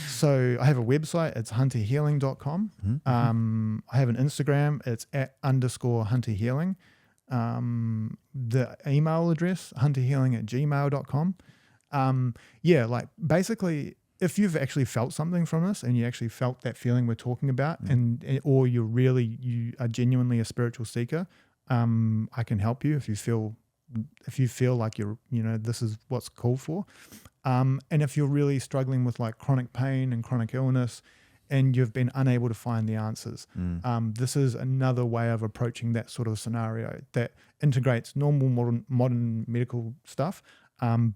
So I have a website. It's hunterhealing.com. I have an Instagram. It's @_hunterhealing. The email address, hunterhealing@gmail.com. Yeah, like basically, if you've actually felt something from this and you actually felt that feeling we're talking about, or you are genuinely a spiritual seeker, I can help you if you feel like this is what's called for. And if you're really struggling with like chronic pain and chronic illness and you've been unable to find the answers, this is another way of approaching that sort of scenario that integrates normal modern medical stuff,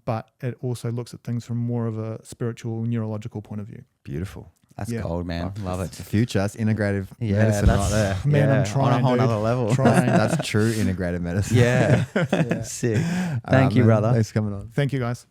but it also looks at things from more of a spiritual, neurological point of view. Beautiful. That's Yeah. gold, man. Love It's the it. future. That's integrative Yeah, medicine right there. Man, I'm on trying, a whole dude. nother level. Trying. That's true integrative medicine. Yeah. Sick. Thank you, man. brother. Thanks for coming on. Thank you, guys.